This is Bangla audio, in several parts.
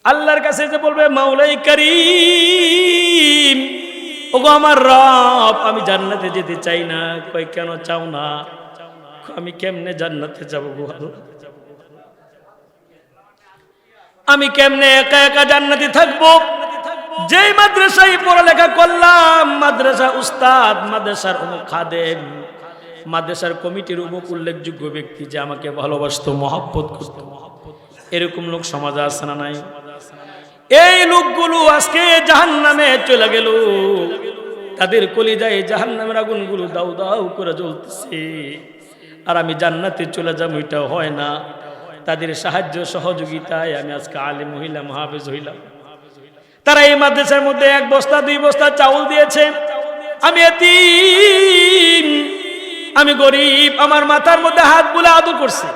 আল্লাহর কাছে যে বলবে মাওলাই কারীম, ওগো আমার রব, আমি জান্নাতে যেতে চাই না। কই কেন চাও না? আমি কেমনে জান্নাতে যাব গো আল্লাহ? আমি কেমনে একা একা জান্নাতে থাকবো? যেই মাদ্রাসায় পড়ালেখা করলাম, মাদ্রাসা উস্তাদ, মাদ্রাসার অমুক খাদেম, মাদ্রাসার কমিটির অমুক উল্লেখযোগ্য ব্যক্তি যে আমাকে ভালোবাসতো, মহব্বত করত, এরকম লোক সমাজে আছে না নাই? এই লোকগুলো আজকে জাহান্নামে চলে গেল, তাদের কলিজায় জাহান্নামের আগুনগুলো দাউ দাউ করে জ্বলতেছে, আর আমি জান্নাতে চলে যাবো, এটা হয় না। তাদের সাহায্য সহযোগিতায় আমি আজকে আলেম হইলাম, হাফেজ হইলাম। তারা এই মাদ্রাসার মধ্যে 1 বস্তা 2 বস্তা চাউল দিয়েছে। আমি এতিম, আমি গরিব, আমার মাথার মধ্যে হাত বুলে আদর করছে।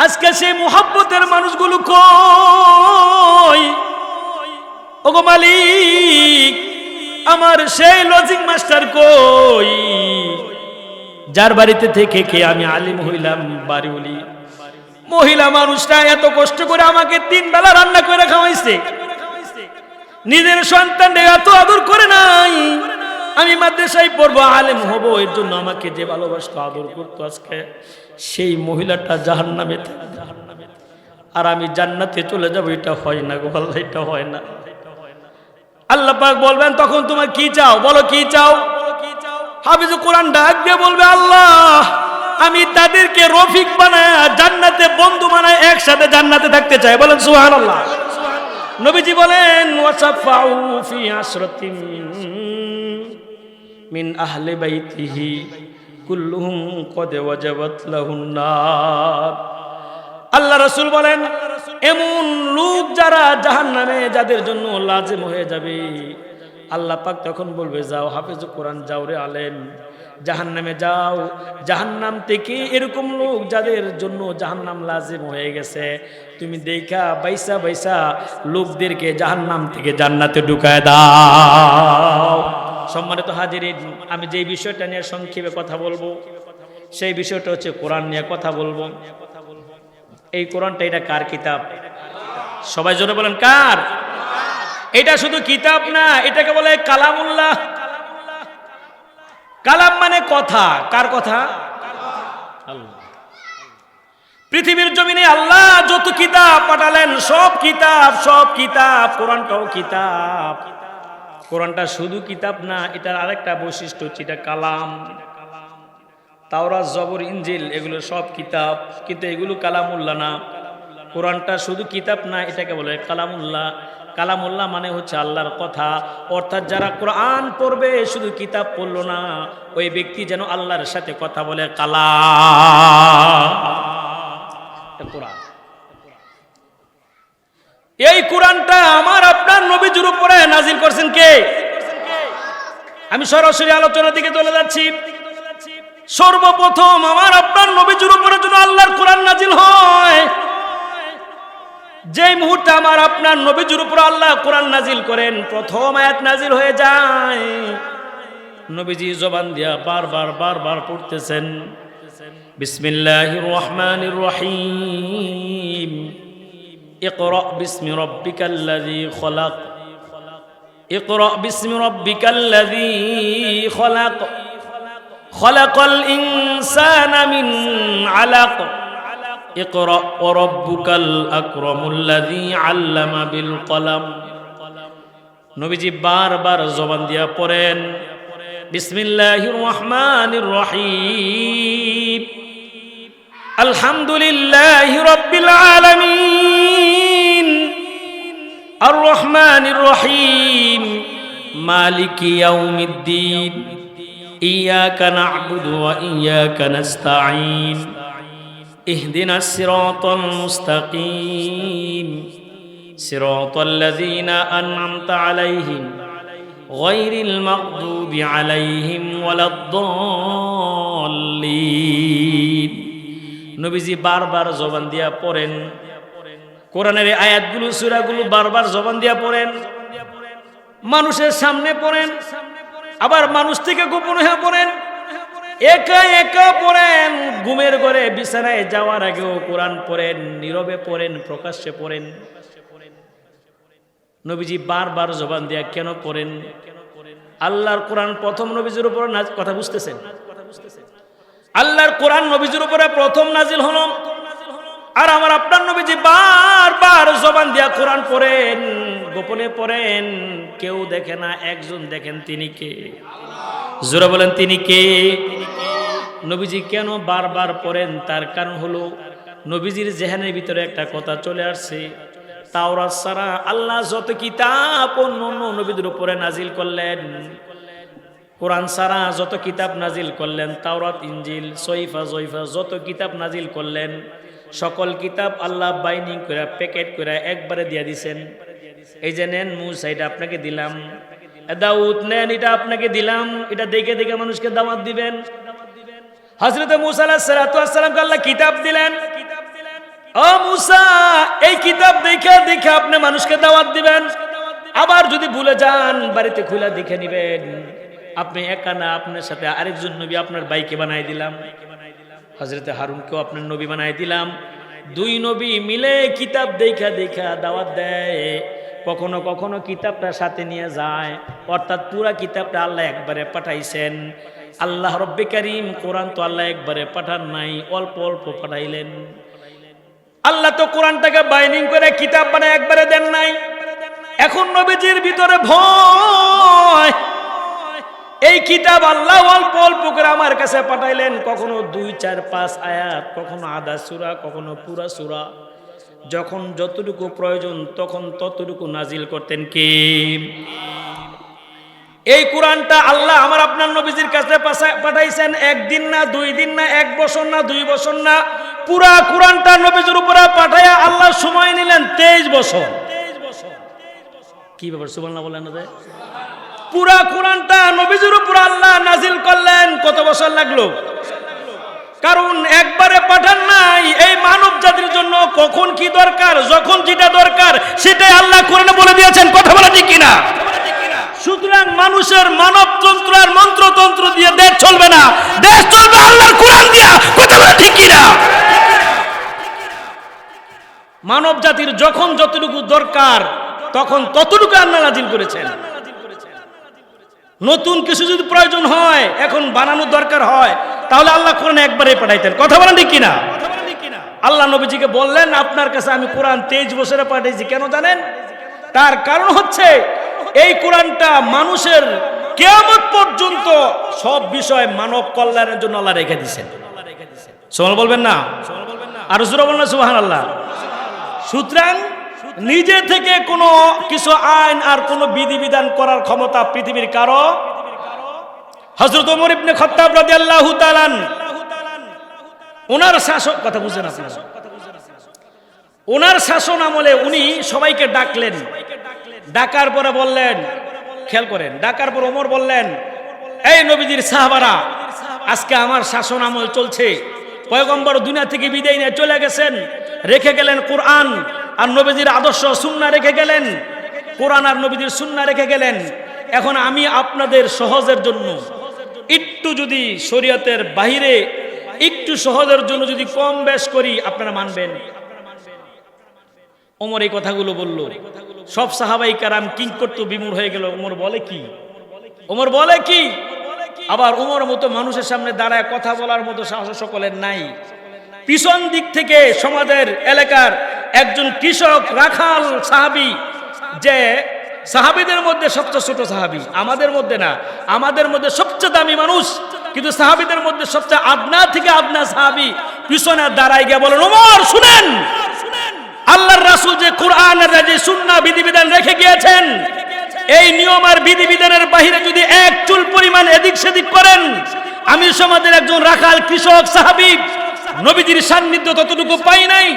আজকে সেই মুহাব্বতের মানুষগুলো কই? ওগো মালিক, আমার সেই লজিং মাস্টার কই, যার বাড়িতে থেকে কে আমি আলিম হইলাম, বাড়িওয়ালি মহিলা মানুষটা এত কষ্ট করে আমাকে 3 বেলা রান্না করে খাওয়াইছে, নিজের সন্তানকে এত আদর করে নাই। আমি মাদ্রাসায় পড়বো, আলেম হব, এর জন্য আমাকে যে ভালোবাসতো, আদর করতো, আজকে সেই মহিলাটা জাহান্নামে থাকবে, আর আমি জান্নাতে চলে যাব। এটা হয় না গো আল্লাহ, এটা হয় না। আল্লাহ পাক বলবেন তখন তোমার কি চাও? বলো কি চাও? হাফিজ কোরআন ডাক দিয়ে বলবে, আল্লাহ আমি তাদেরকে রফিক বানায় জান্নাতে বন্ধু বানায় একসাথে জান্নাতে থাকতে চাই। বলেন সুবহানাল্লাহ। নবীজি বলেন, ওয়াসাফাউ ফি আসরাতিন মিন আহলি বাইতিহি কুল্লুহুম কদ ওয়াজাবাত লাহুন নার। আল্লাহ রাসূল বলেন, এমন লোক যারা জাহান্নামে, যাদের জন্য লাজিম হয়ে যাবে, আল্লাহ পাক তখন বলবে, যাও হাফেজ কোরআন, যাও রে আলেম, জাহান্নামে যাও। জাহান্নাম থেকে এরকম লোক যাদের জন্য জাহান্নাম লাজিম হয়ে গেছে, তুমি দেখা বাইসা বাইসা লোকদেরকে জাহান্নাম থেকে জান্নাতে ঢুকায় দাও। সম্মানিত হাজিরিন, আমি যে বিষয়টা নিয়ে সংক্ষেপে কথা বলবো, সেই বিষয়টা হচ্ছে কোরআন নিয়ে কথা বলবো। এই কোরআনটা, এটা কার কিতাব? সবাই জোরে বলেন, কার? এটা শুধু কিতাব না, এটাকে বলে কালামুল্লাহ। কালাম মানে কথা। কার কথা? আল্লাহ। পৃথিবীর জমিনে আল্লাহ যত কিতাব পাঠালেন, সব কিতাব, সব কিতাব। কোরআনটাও কিতাব। কোরআনটা শুধু কিতাব না, এটার আরেকটা বৈশিষ্ট্য হচ্ছে এটা কালাম। তাওরাত, জবর, ইনজিল এগুলো সব কিতাব, কিন্তু এগুলো কালামুল্লাহ না। কোরআনটা শুধু কিতাব না, এটাকে বলে কালামুল্লাহ। কালামুল্লাহ মানে হচ্ছে আল্লাহর কথা, অর্থাৎ যারা কোরআন পড়বে শুধু কিতাব পড়লো না, ওই ব্যক্তি যেন আল্লাহর সাথে কথা বলে। কালাম কোরআন। এই কোরআনটা আমার আপনার নবীজির উপরে নাজিল করছেন কে? আমি সরাসরি আলোচনার দিকে চলে যাচ্ছি। সর্বপ্রথম আমার আপনার নবীজির উপরে যেন আল্লাহর কোরআন নাজিল হয়, যেই মুহূর্তে আমার আপনার নবীজির উপর আল্লাহ কোরআন নাজিল করেন, প্রথম আয়াত নাজিল হয়ে যায়, নবীজি জবান দিয়া বারবার বারবার পড়তেছেন, বিসমিল্লাহির রহমানির রহিম, ইকরা বিসমি রাব্বিকাল্লাযী খলাক, ইকরা বিসমি রাব্বিকাল্লাযী খলাক, খলাকাল ইনসানা মিন আলাক, ইকরা ওয়া রাব্বুকাল আকরামুল্লাযী আল্লামা বিল কলম। নবীজি বারবার জবান দিয়া পড়েন, বিসমিল্লাহির রহমানির রহিম, আলহামদুলিল্লাহি রাব্বিল আলামিন, আর রহমানির রহিম, মালিকি ইয়াউমিদ্দিন, ইয়াকা না'বুদু ওয়া ইয়াকা নাস্তাঈন, ইহদিনাস সিরাতাল মুস্তাকিম, সিরাতাল লাযীনা আন'আমতা আলাইহিম গায়রিল মাগদুবি আলাইহিম ওয়ালাদ-দাল্লিন। নবীজি বারবার জবান দিয়া পড়েন, কোরআনের আয়াতগুলো, সূরাগুলো বারবার জবান দিয়া পড়েন, মানুষের সামনে পড়েন, আবার মানুষ থেকে গোপন হয়ে পড়েন, একা একা পড়েন, ঘুমের ঘরে বিছানায় যাওয়ার আগেও কোরআন পড়েন, নীরবে পড়েন, প্রকাশ্যে পড়েন। নবীজি বারবার জবান দিয়া কেন পড়েন? আল্লাহর কোরআন প্রথম নবীজির উপর কথা বুঝতেছেন? আল্লাহর কোরআন নবীজির উপরে প্রথম নাজিল হলো, আর আমার আপনার নবীজি বারবার জবান দিয়া কোরআন পড়েন, গোপনে পড়েন, কেউ দেখে না, একজন দেখেন, তিনি কে? জোরে বলেন, তিনি কে? নবীজি কেন বারবার পড়েন? তার কারণ হলো নবীজির জেহানের ভিতরে একটা কথা চলে আসছে, তাওরাত ছাড়া আল্লাহ যত কিতাব অন্য নবীদের উপরে নাজিল করলেন, কোরআন ছাড়া যত কিতাব নাজিল করলেন, তাওরাত, ইনজিল, সহিফা, জয়ফা, যত কিতাব নাজিল করলেন, সকল কিতাব আল্লাহ বাইন্ডিং করে প্যাকেট করে একবারে দিয়ে দিছেন। এই যে নেন মুসা, এটা আপনাকে দিলাম, দাউদ নেন, এটা আপনাকে দিলাম, এটা দেখে দেখে মানুষকে দাওয়াত দিবেন। হযরত মুসা আলাইহিস সালাতু ওয়াস সালামকে আল্লাহ কিতাব দিলেন, ও মুসা এই কিতাব দেখে দেখে আপনি মানুষকে দাওয়াত দিবেন। আবার যদি ভুলে যান বাড়িতে খুলে দেখে নেবেন, আপনি একা না, আপনার সাথে আরেকজন নবী আপনার ভাইকে বানাই দিলাম, হযরত হারুনকেও আপনার নবী বানাই দিলাম। দুই নবী মিলে কিতাব দেখা দেখা দাওয়াত দেয়, কখনো কখনো কিতাবটা সাথে নিয়ে যায়, অর্থাৎ পুরা কিতাবটা আল্লাহ একবারে পাঠাইছেন। আল্লাহ রব্বে কারীম কোরআন তো আল্লাহ একবারে পাঠান নাই, অল্প অল্প পাঠাইলেন। আল্লাহ তো কোরআনটাকে বাইন্ডিং করে কিতাব বানায় একবারে দেন নাই। এখন নবীজির ভিতরে ভয়, এই কিতাব আল্লাহ অল্প অল্প করে আমার কাছে পাঠাইলেন, কখনো 2, 4, 5 আয়াত, কখনো আধা সূরা, কখনো পুরা সূরা। যখন যতটুকু প্রয়োজন তখন ততটুকু নাজিল করতেন কে? এই কোরআনটা আল্লাহ আমার আপনার নবীজির কাছে পাঠাইছেন 1 দিন না, 2 দিন না, 1 বছর না, 2 বছর না, পুরা কোরআনটা নবীজির উপরে পাঠায়া আল্লাহ সময় নিলেন 23 বছর। কি ব্যাপার সুবহানাল্লাহ বলেন না? পুরা কোরআনটা নবীজির উপর আল্লাহ নাজিল করলেন, কত বছর লাগলো? কারণ একবারে পাঠান নাই, এই মানব জাতির জন্য কখন কি দরকার, যখন যেটা দরকার সেটাই আল্লাহ কোরআনে বলে দিয়েছেন। কথা বলা ঠিক কিনা? সুতরাং মানুষের মানবতন্ত্র আর মন্ত্রতন্ত্র দিয়ে দেশ চলবে না, দেশ চলবে আল্লাহর কোরআন দিয়া। কথা বলা ঠিক কিনা? মানব জাতির যখন যতটুকু দরকার তখন ততটুকু আল্লাহ নাজিল করেছেন। নতুন কিছু যদি প্রয়োজন হয়, এখন বানানোর দরকার হয়, তাহলে আল্লাহ কোরআন একবারে পাঠাইতেন। কথা বলেন ঠিক কিনা? আল্লাহ নবীজিকে বললেন, আপনার কাছে আমি কোরআন 23 বছরে পাঠিয়েছি। কেন জানেন? তার কারণ হচ্ছে এই কোরআনটা মানুষের কিয়ামত পর্যন্ত সব বিষয় মানব কল্যাণের জন্য আল্লাহ রেখে দিয়েছেন। সুবহানাল্লাহ বলবেন না? আর জোরে বলেন না সুবহানাল্লাহ। সুতরাং নিজে থেকে কোনো কিছু আইন আর কোনো বিধিবিধান করার ক্ষমতা পৃথিবীর কারো। হযরত ওমর ইবনে খাত্তাব রাদিয়াল্লাহু তাআলা ওনার শাসন, কথা বুঝেন আপনারা, ওনার শাসন আমলে উনি সবাইকে ডাকলেন, ডাকার পরে বললেন, খেয়াল করেন, ডাকার পর ওমর বললেন, এই নবীজির সাহাবারা, আজকে আমার শাসন আমল চলছে, পয়গম্বর দুনিয়া থেকে বিদায় নিয়ে চলে গেছেন, রেখে গেলেন কোরআন আর নবীজির আদর্শ সুন্নাহ রেখে গেলেন, কোরআন আর নবীজির সুন্নাহ রেখে গেলেন। এখন আমি আপনাদের সহজের জন্য একটু যদি শরীয়তের বাহিরে একটু সহজের জন্য যদি কম বেশ করি, আপনারা মানবেন? ওমর এই কথাগুলো বলল, সব সাহাবাই কারাম কিংকর্তব্য বিমূঢ় হয়ে গেল। ওমর বলে কি? ওমর বলে কি? আবার ওমর মতো মানুষের সামনে দাঁড়ায় কথা বলার মতো সাহস সকলের নাই। পিছন দিক থেকে সমাজের এলাকার একজন কৃষক রাখাল সাহাবী, যে সাহাবীদের মধ্যে সবচেয়ে ছোট সাহাবী, আমাদের মধ্যে না, আমাদের মধ্যে সবচেয়ে দামি মানুষ, কিন্তু সাহাবীদের মধ্যে সবচেয়ে আদনা থেকে আদনা সাহাবী, পিছনে দাঁড়ায় গিয়ে বলেন, ওমর শুনেন, আল্লাহর রাসূল যে কোরআনের যে সুন্নাহ বিধিবিধান রেখে গিয়েছেন, এই নিয়ম আর বিধিবিধানের বাহিরে যদি এক চুল পরিমাণ এদিক সেদিক করেন, আমি সমাজের একজন রাখাল কৃষক সাহাবী, নবীজির সান্নিধ্য ততটুকু পাই নাই,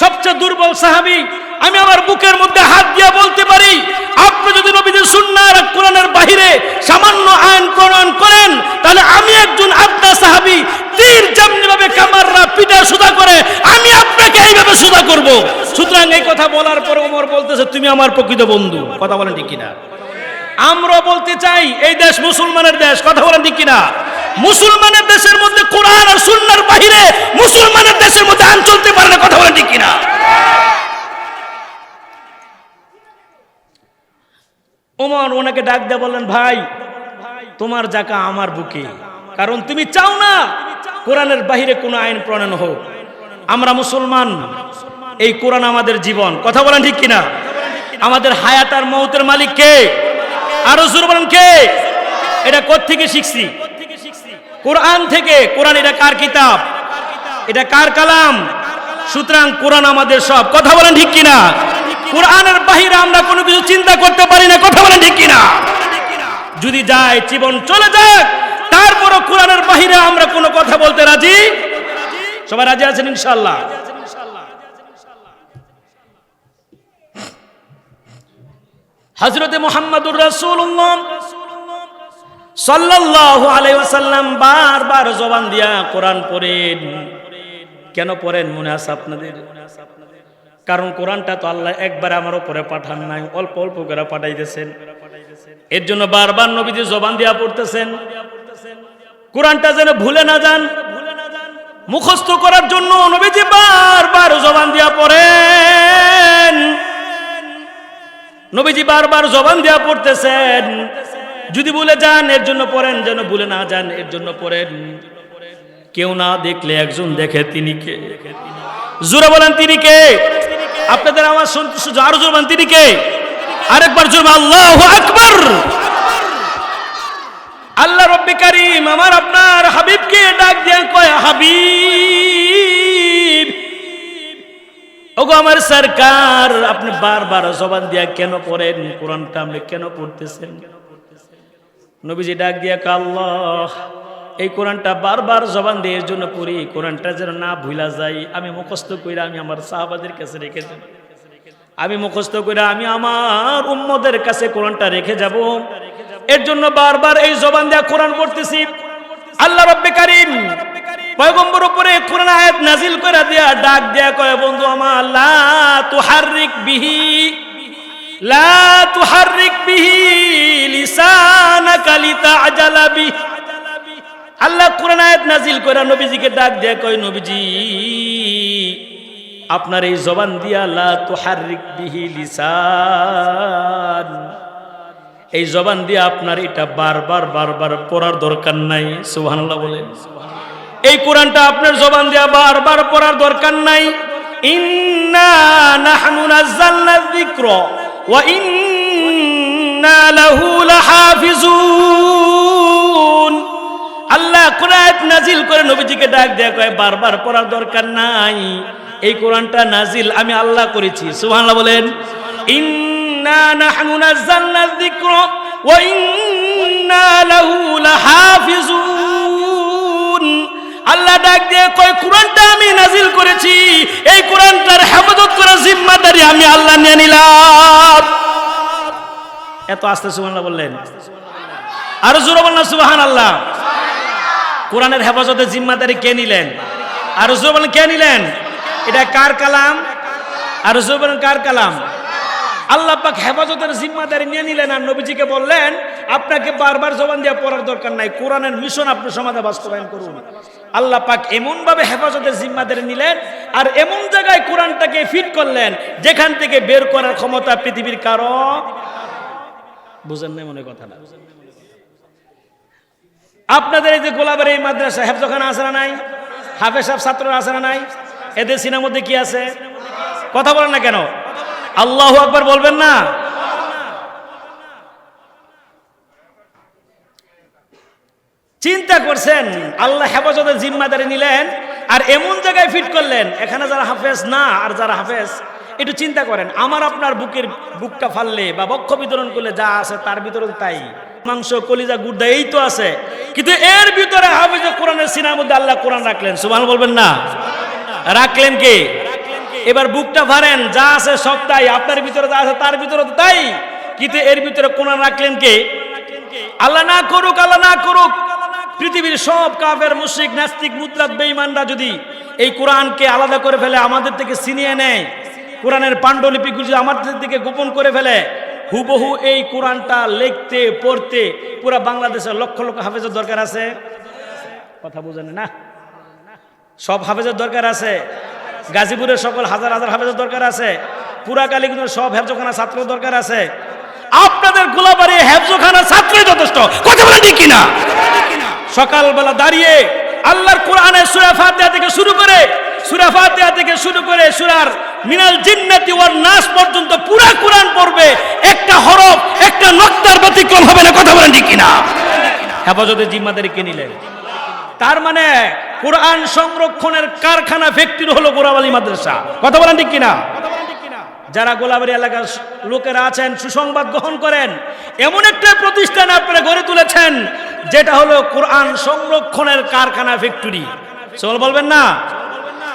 সবচেয়ে দুর্বল সাহাবী, আমি আমার বুকের মধ্যে হাত দিয়ে বলতে পারি, আপনি যদি নবীজির সুন্নাহ আর কোরআনের বাহিরে সামান্য আইন প্রণয়ন করেন, তাহলে আমি একজন আদনা সাহাবী, তীর যেমনি ভাবে কামাররা পিঠা সুদা করে, আমি আপনাকে এইভাবে সুদা করব। সুতরাং এই কথা বলার পরে ওমর বলতেছে, তুমি আমার প্রকৃত বন্ধু। কথা বলেন ঠিক কিনা? আমরা বলতে চাই এই দেশ মুসলমানের দেশ। কথা বলেন ঠিক কিনা? মুসলমানের দেশের মধ্যে কোরআন আর সুন্নাহর বাহিরে মুসলমানের দেশের মধ্যে আইন চলতে পারে না। কথা বলেন ঠিক কিনা? ওমর ওনাকে ডাক দিয়ে বললেন, ভাই তোমার জাকা আমার বুকে, কারণ তুমি চাও না কোরআনের বাহিরে কোনো আইন প্রণয়ন হোক। আমরা মুসলমান, এই কোরআন আমাদের জীবন। কথা বলেন ঠিক কিনা? আমাদের হায়াত আর মৌতের মালিক কে? আরো জোরে বলেন কে? এটা কোত্থেকে শিখছি? কোরআন থেকে। কোরআন এটা কার কিতাব? এটা কার কালাম? সুতরাং কোরআন আমাদের সব। কথা বলেন ঠিক কিনা? কোরআনের বাহিরে আমরা কোনো কিছু চিন্তা করতে পারি না। কথা বলেন ঠিক কিনা? যদি যায় জীবন চলে যাক, তারপরও কোরআনের বাহিরে আমরা কোনো কথা বলতে রাজি। সবাই রাজি আছেন ইনশাআল্লাহ? হযরতে মুহাম্মদুর রাসূলুল্লাহ সাল্লাল্লাহু আলাইহি ওয়াসাল্লাম বারবার জবান দিয়া কোরআন পড়েন। কেন পড়েন মনে আছে আপনাদের? কারণ কোরআনটা তো আল্লাহ একবার আমার উপরে পাঠান নাই, অল্প অল্প করে পাঠাইতেছেন। এর জন্য বারবার নবীজি জবান দিয়া পড়তেছেন, কোরআনটা যেন ভুলে না যান। মুখস্থ করার জন্য নবীজি বারবার জবান দিয়া পড়েন। নবীজি বারবার জবান দিয়া পড়তেছেন। যদি ভুলে যান এর জন্য পড়েন, যেন ভুলে না যান এর জন্য পড়েন। কেউ না দেখলে একজন দেখে, তিনি কে? জোরে বলেন তিনি কে? আপনাদের আওয়াজ শুনতে আরো জোরে বলেন তিনি কে? আরেকবার জোরে আল্লাহু আকবার। আল্লাহ রব্বে কারীম আমার আপনার হাবিবকে ডাক দিয়ে কয়, হাবিব, ওগো আমার সরকার, আপনি বারবার জবান দিয়া কেন পড়েন? কোরআনটা আপনি কেন পড়তেছেন? নবীজি ডাক দিয়া কয়, আল্লাহ, এই কোরআনটা বারবার জবান দিয়ে এর জন্য পড়ি, কোরআনটা যেন না ভুলা যায়। আমি মুখস্থ কইরা আমি আমার সাহাবাদের কাছে রেখে যাব। আমি মুখস্থ কইরা আমি আমার উম্মতের কাছে কোরআনটা রেখে যাব। এর জন্য বারবার এই জবান দিয়া কোরআন পড়তেছি। আল্লাহ রব্বে কারীম পয়গম্বর উপরে কোরআন আয়াত নাজিল করে দিয়া ডাক দিয়া কয়, বন্ধু আমার, লা তুহাররিক বিহি, লা তুহাররিক বিহি লিসানাকা লিতাআজালা বিহি। আল্লাহ কোরআন আয়াত নাজিল করে নবীজিকে ডাক দিয়া কয়, নবীজি, আপনার এই জবান দিয়া লা তুহাররিক বিহি লিসান, এই জবান দিয়া আপনার এটা বারবার বারবার পড়ার দরকার নাই। সুবহানাল্লাহ বলেন। এই কোরআনটা আপনার জবান দিয়া বারবার পড়ার দরকার নাই। ইন্না নাহনু নাযালনা যিকরা ওয়া ইন্না লাহু লাহাফিজুন। আল্লাহ কোরআন নাজিল করে নবীজিকে ডাক দেয়া কয়, বারবার পড়ার দরকার নাই, এই কোরআনটা নাজিল আমি আল্লাহ করেছি। সুবহানাল্লাহ বলেন। ইন্না নাহনু নাযালনা যিকরা ওয়া ইন্না লাহু লাহাফিজুন। আল্লাহ ডাক দিয়ে কয়, কোরআনটা আমি নাজিল করেছি, এই কোরআনটার হেফাজত করার জিম্মাদারি আমি আল্লাহ নিয়ে নিলাম। এত আস্তে সুবহানাল্লাহ বললেন। আরো জোরে বলেন সুবহানাল্লাহ। কোরআনের হেফাজতের জিম্মাদারি কে নিলেন? আরো জোরে বলেন কে নিলেন? এটা কার কালাম? আরো জোরে বলেন কার কালাম? আল্লাহ পাক হেফাজতের জিম্মাদারি নিয়ে নিলেন আর নবীজিকে বললেন, আপনাকে বারবার জবান দিয়ে পড়ার দরকার নাই, কোরআনের মিশন আপনি সমাজে বাস্তবায়ন করুন। আল্লাহ পাক এমন ভাবে হেফাজতের জিম্মাদারি নিলেন আর এমন জায়গায় কোরআনটাকে ফিট করলেন যেখান থেকে বের করার ক্ষমতা পৃথিবীর কারো। বুঝেন না মনে কথা না? আপনাদের এই যে গোলাবাড়ি এই মাদ্রাসা হেফজখানা আছে না নাই? হাফেজ সাহেব ছাত্ররা আছে না নাই? এদের সিনার মধ্যে কি আছে? কথা বলেন না কেন? আল্লাহু আকবার বলবেন না? চিন্তা করছেন আল্লাহ হেফাজতের জিম্মাদারি নিলেন আর এমন জায়গায় ফিট করলেন এখানে যারা হাফেজ না আর যারা হাফেজ। একটু চিন্তা করেন, আমার আপনার বুকটা ফাললে বা বক্ষ বিতরণ করলে যা আছে তার ভিতরে তাই, মাংস কলিজা গুর্দা এই তো আছে, কিন্তু এর ভিতরে হাফেজ কোরআনের সিনার মধ্যে আল্লাহ কোরআন রাখলেন। সুবহানাল্লাহ বলবেন না? রাখলেন কে? এবার বুকটা ভরেন, যা আছে সব তাই, আপনার ভিতরে যা আছে তার ভিতরে তাই, কিন্তু এর ভিতরে কোরআন রাখলেন কে? আল্লাহ না করুক, আল্লাহ না করুক, পৃথিবীর সব কাফের মুশরিক নাস্তিক মুতরাদ বেঈমানরা যদি এই কোরআনকে আলাদা করে ফেলে, আমাদের থেকে ছিনিয়ে নেয়, কোরআনের পাণ্ডুলিপিগুলো যদি আমাদের থেকে গোপন করে ফেলে, হুবহু এই কোরআনটা লিখতে পড়তে পুরা বাংলাদেশের লক্ষ লক্ষ হাফেজের দরকার আছে। কথা বুঝেন না? সব হাফেজের দরকার আছে। গাজীপুরের সকল হাজার হাজার হাফেজের দরকার আছে। পুরা কালীগঞ্জের সব হেফজখানা ছাত্র দরকার আছে। আপনাদের গোলাবাড়ি হেফজখানা ছাত্রই যথেষ্ট। কথা বলেন ঠিক কিনা? সকালবেলা দাঁড়িয়ে আল্লাহর কোরআনের সূরা ফাতিহা থেকে শুরু করে সূরার মিনাল জিন্নাতি ওয়ান নাস পর্যন্ত পুরো কোরআন পড়বে, একটা হরফ একটা নক্তার ব্যতিক্রম হবে না। কথা বলেন ঠিক কিনা? হেফাজতের জিম্মাদারি কে নিলেন? তার মানে কোরআন সংরক্ষণের কারখানা ফ্যাক্টরি হলো গোলাবাড়ি মাদ্রাসা। কথা বলেন ঠিক কিনা? যারা গোলাবাড়ি এলাকার লোকেরা আছেন সুসংবাদ গ্রহণ করেন, এমন একটা প্রতিষ্ঠান আপনারা গড়ে তুলেছেন যেটা হলো কোরআন সংরক্ষণের কারখানা ফ্যাক্টরি। চল বলবেন না?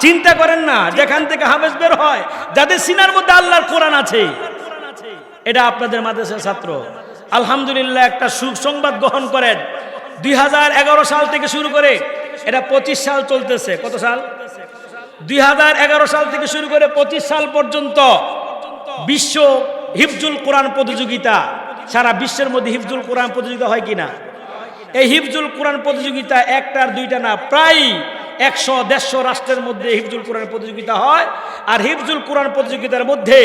চিন্তা করেন না, যেখান থেকে হাফেজ বের হয়, যাদের সিনার মধ্যে আল্লাহর কোরআন আছে, এটা আপনাদের মাদ্রাসার ছাত্র। আলহামদুলিল্লাহ, একটা সুসংবাদ গ্রহণ করেন। 2011 সাল থেকে শুরু করে এটা 25 সাল চলতেছে। কত সাল? 2011 সাল থেকে শুরু করে 25 সাল পর্যন্ত বিশ্ব হিফজুল কোরআন প্রতিযোগিতা, সারা বিশ্বের মধ্যে হিফজুল কোরআন প্রতিযোগিতা হয় কিনা? এই হিফজুল কোরআন প্রতিযোগিতা একটার দুইটা না, প্রায় 100-150 রাষ্ট্রের মধ্যে হিফজুল কোরআন প্রতিযোগিতা হয়। আর হিফজুল কোরআন প্রতিযোগিতার মধ্যে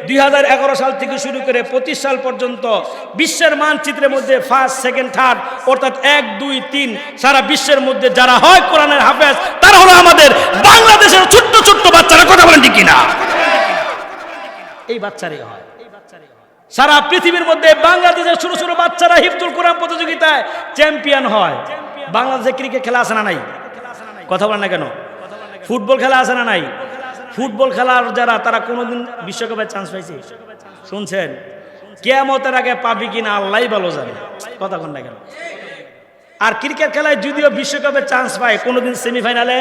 2011 সাল থেকে শুরু করে 25 সাল পর্যন্ত বিশ্বের মানচিত্রের মধ্যে ফার্স্ট, সেকেন্ড, থার্ড অর্থাৎ 1, 2, 3 সারা বিশ্বের মধ্যে যারা হয় কোরআনের হাফেজ, তারা হলো আমাদের বাংলাদেশের ছোট্ট ছোট্ট বাচ্চারা। কথা বলেন ঠিক কিনা? এই বাচ্চারাই হয়। সারা পৃথিবীর মধ্যে বাংলাদেশের ছোট ছোট বাচ্চারা হিফজুল কোরআন প্রতিযোগিতায় চ্যাম্পিয়ন হয়। বাংলাদেশে ক্রিকেট খেলা আছে না নাই? কথা বলেন না কেন? ফুটবল খেলা আছে না নাই? ফুটবল খেলার যারা, তারা কোনোদিন বিশ্বকাপে চান্স পাইছে? শুনছেন? কিয়ামতের আগে পাবি কিনা আল্লাহই ভালো জানে। কথা বলেন না কেন? আর ক্রিকেট খেলায় যদিও বিশ্বকাপে চান্স পায়, কোনোদিন সেমিফাইনালে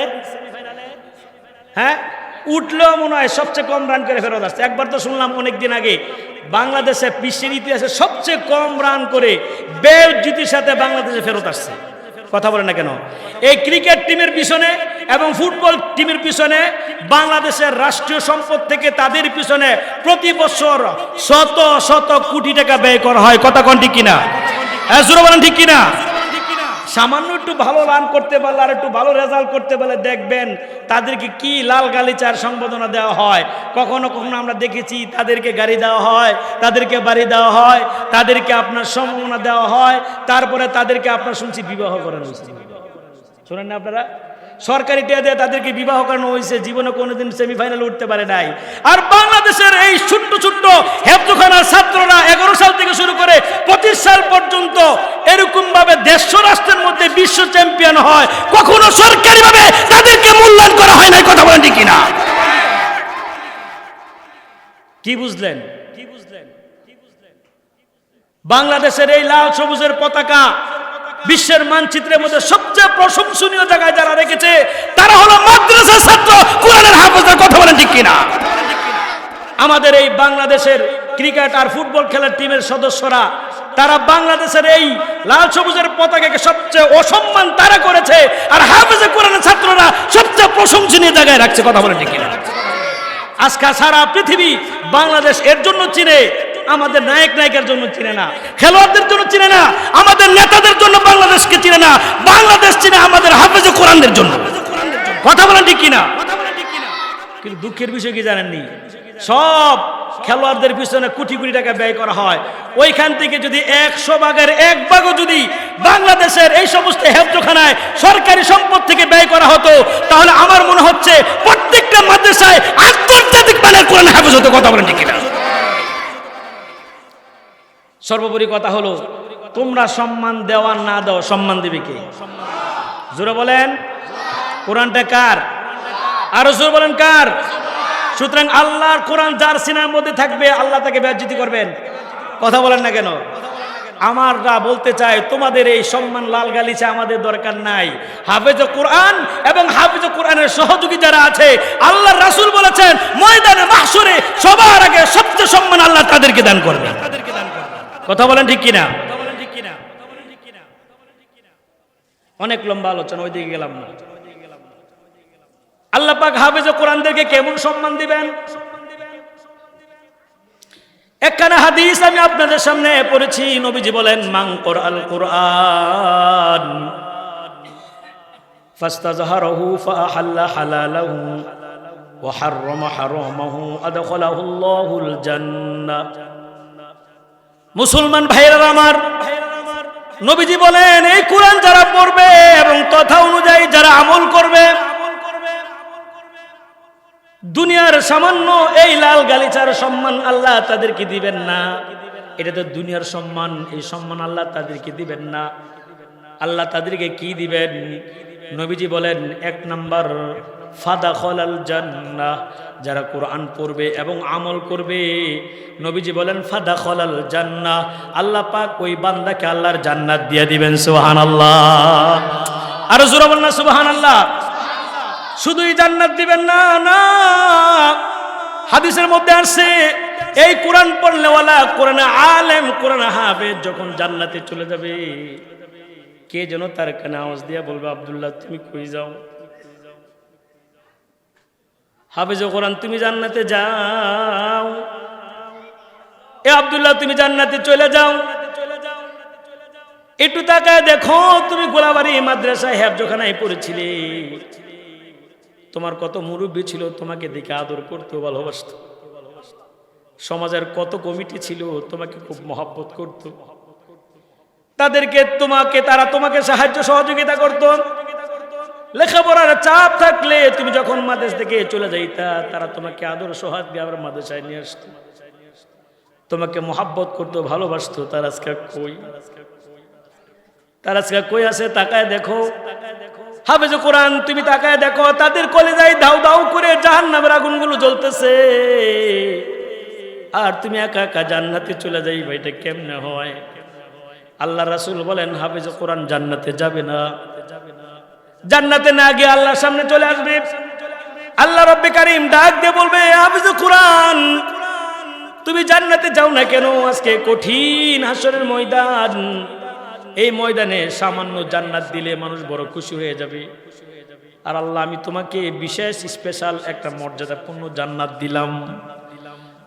উঠলেও মনে হয় সবচেয়ে কম রান করে ফেরত আসছে। একবার তো শুনলাম অনেকদিন আগে বাংলাদেশে বিশ্বের ইতিহাসে সবচেয়ে কম রান করে বেজ্জিতির সাথে বাংলাদেশে ফেরত আসছে। কথা বলেন না কেন? এই ক্রিকেট টিমের পিছনে এবং ফুটবল টিমের পিছনে বাংলাদেশের রাষ্ট্রীয় সম্পদ থেকে তাদের পিছনে প্রতি বছর শত শত কোটি টাকা ব্যয় করা হয়। কথা কোন ঠিক কিনা? হ্যাঁ, জোরে বলেন ঠিক কিনা? সামান্য একটু ভালো রান করতে পারলে আর একটু ভালো রেজাল্ট করতে পারলে দেখবেন তাদেরকে কি লাল গালিচার সম্বোধনা দেওয়া হয়। কখনো কখনো আমরা দেখেছি তাদেরকে গাড়ি দেওয়া হয়, তাদেরকে বাড়ি দেওয়া হয়, তাদেরকে আপনার সম্মাননা দেওয়া হয়, তারপরে তাদেরকে আপনার শুনছি বিবাহ করানো হয়েছে। শোনেন না আপনারা? সরকারি টিয়া দিয়ে তাদেরকে বিবাহ করানো হয়েছে, জীবনে কোনোদিন সেমিফাইনালে উঠতে পারে নাই। আর বাংলাদেশের এই ছোট্ট ছোট্ট হেফজখানার ছাত্ররা 11 সাল থেকে শুরু করে 25 সাল পর্যন্ত এরকম ভাবে 150 রাষ্ট্রের মধ্যে বিশ্ব চ্যাম্পিয়ন হয়, কখনো সরকারিভাবে তাদেরকে মূল্যায়ন করা হয় না। কথা বলেন ঠিক কিনা? কি বুঝলেন? বাংলাদেশের এই লাল সবুজের পতাকা বিশ্বের মানচিত্রের মধ্যে সবচেয়ে প্রশংসনীয় জায়গায় যারা রেখেছে তারা হলো মাদ্রাসার ছাত্র, কোরআনের হাফেজরা। কথা বলেন ঠিক কিনা? আমাদের এই বাংলাদেশের ক্রিকেট আর ফুটবল খেলার টিমের সদস্যরা, তারা বাংলাদেশের এই লাল সবুজের পতাকাকে সবচেয়ে অসম্মান তারা করেছে, আর হাফেজে কোরআনের ছাত্ররা সবচেয়ে প্রশংসনীয় জায়গায় রাখছে। কথা বলেন ঠিক কিনা? আজকে সারা পৃথিবী বাংলাদেশ এর জন্য চিনে, আমাদের নায়ক নায়িকার জন্য চিনে না, খেলোয়াড়দের জন্য চিনে না, আমাদের নেতাদের জন্য বাংলাদেশকে চিনে না। বাংলাদেশ চিনে আমাদের হাফেজে কোরআনদের জন্য। কথা বলেন ঠিক কিনা? কিন্তু দুঃখের বিষয় কি জানেননি? সব খেলোয়াড়দের পিছনে কোটি কোটি টাকা ব্যয় করা হয়। ওইখান থেকে যদি 100 ভাগের 1 ভাগও যদি বাংলাদেশের এই সমস্ত হেফজখানায় সরকারি সম্পদ থেকে ব্যয় করা হতো, তাহলে আমার মনে হচ্ছে প্রত্যেকটা মাদ্রাসায় আন্তর্জাতিক মানের কোরআন হাফেজ হতো। কথা বলেন ঠিক কিনা? সর্বোপরি কথা হলো, তোমরা সম্মান দেওয়া না দাও, সম্মান দিবে কে? জোরে বলেন। কোরআনটা কার? আরো জোরে বলেন কার? সুতরাং আল্লাহর কোরআন যার সিনার মধ্যে থাকবে, আল্লাহ তাকে বেজ্জতি করবেন। কথা বলেন না কেন? আমরা বলতে চাই, তোমাদের এই সম্মান লাল গালিচা আমাদের দরকার নাই। হাফেজে কোরআন এবং হাফেজে কোরআনের সহযোগী যারা আছে, আল্লাহর রাসূল বলেছেন ময়দানে মাহশরে সবার আগে সবচেয়ে সম্মান আল্লাহ তাদেরকে দান করবেন। কথা বলেন ঠিক কিনা? অনেক লম্বা আলোচনা, ওই দিকে গেলাম না। আল্লাহ পাক হাফেজে কোরআনদেরকে কেমন সম্মান দিবেন? একখানা হাদিস আমি আপনাদের সামনে পড়েছি। নবীজি বলেন, মান ক্বরাআল কুরআন ফাস্তাযহারাহু ফাআহাল্লা হালালাহু ওয়া হাররামা হারামাহু আদখালাহুল্লাহুল জান্নাহ। মুসলমান ভাইরা আমার, নবীজি বলেন এই কোরআন যারা পড়বে এবং তথা অনুযায়ী যারা আমল করবে, দুনিয়ার সামান্য এই লাল গালিচার সম্মান আল্লাহ তাদেরকে দিবেন না। এটা তো দুনিয়ার সম্মান, এই সম্মান আল্লাহ তাদেরকে দিবেন না। আল্লাহ তাদেরকে কি দিবেন? নবীজি বলেন 1 নাম্বার ফাদাখালাল জান্নাহ, যারা কোরআন পড়বে এবং আমল করবে, নবীজি বলেন ফাদাখালাল জান্নাহ, আল্লাহ পাক ওই বান্দাকে আল্লাহর জান্নাত দিয়ে দিবেন। সুবহানাল্লাহ, আর জোরে বলেন না সুবহানাল্লাহ। শুধুই জান্নাত দিবেন না, না, হাদিসের মধ্যে আসছে এই কোরআন পড়নেওয়ালা, কোরআনে আলেম, কোরআনে হাফেজ যখন জান্নাতে চলে যাবে, কে যেন তার কানে আওয়াজ দিয়া বলবে, আব্দুল্লাহ তুমি কই যাও? হাফেজ কোরআন তুমি জান্নাতে যাও, এ আব্দুল্লাহ তুমি জান্নাতে চলে যাও। একটু তাকায় দেখো, তুমি গোলাবাড়ি মাদ্রাসায় হেফজখানায় পড়েছিলে, তোমার কত মুরব্বী ছিল তোমাকে দেখে আদর করতো, ভালোবাসত। সমাজের কত কমিটি ছিল তোমাকে খুব মহব্বত করত, তারা তোমাকে সাহায্য সহযোগিতা করত। লেখাপড়ার চাপ থাকলে তুমি যখন মাদ্রাস থেকে চলে যাইতা, তারা তোমাকে আদর সোহাগ দিয়ে আবার মাদ্রাসায় নিয়ে আসতো, তোমাকে মহব্বত করতো, ভালোবাসতো। তার আজকে কই? তার আজকে কই আছে? তাকায় দেখো। হাফেজ কোরআন তুমি তাকায় দেখো, তাদের কলিজায় দাউ দাউ করে জাহান্নামের আগুনগুলো জ্বলতেছে, আর তুমি একা একা জান্নাতে চলে যাইবা। এটা কেমনে হয়? আল্লাহ রাসূল বলেন হাফেজ কোরআন জান্নাতে যাবে না। জান্নাতে না গিয়ে আল্লাহর সামনে চলে আসবে। আল্লাহ রব্বে কারীম ডাক দিয়ে বলবে, হাফেজ কোরআন তুমি জান্নাতে যাও না কেন? আজকে কঠিন হাসরের ময়দান, এই ময়দানে সামান্য জান্নাত দিলে মানুষ বড় খুশি হয়ে যাবে। আর আল্লাহ আমি তোমাকে বিশেষ স্পেশাল একটা মর্যাদাপূর্ণ জান্নাত দিলাম,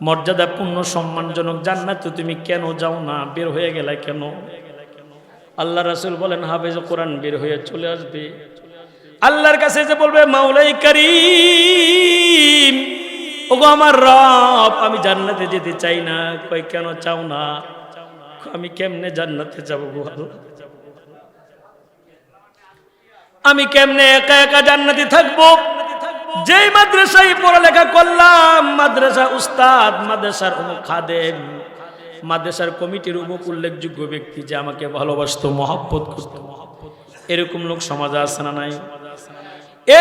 মর্যাদাপূর্ণ সম্মানজনক জান্নাতে তুমি কেন যাও না? বের হয়ে গেলে কেন? আল্লাহ রাসূল বলেন হাফেজ কোরআন বের হয়ে চলে আসবে, আল্লাহর কাছে যে বলবে, মাওলাই কারীম, ওগো আমার রব, আমি জান্নাতে যেতে চাই না। কই কেন চাও না? আমি কেমনে জান্নাতে যাব গো আল্লাহ? আমি কেমনে একা একা জান্নাতে থাকবো? যেই মাদ্রাসায় পড়ালেখা করলাম, মাদ্রাসা উস্তাদ, মাদ্রাসার অমুক খাদেম, মাদ্রাসার কমিটির অমুক উল্লেখযোগ্য ব্যক্তি যে আমাকে ভালোবাসতো, মহব্বত করত, এরকম লোক সমাজে আছে না নাই?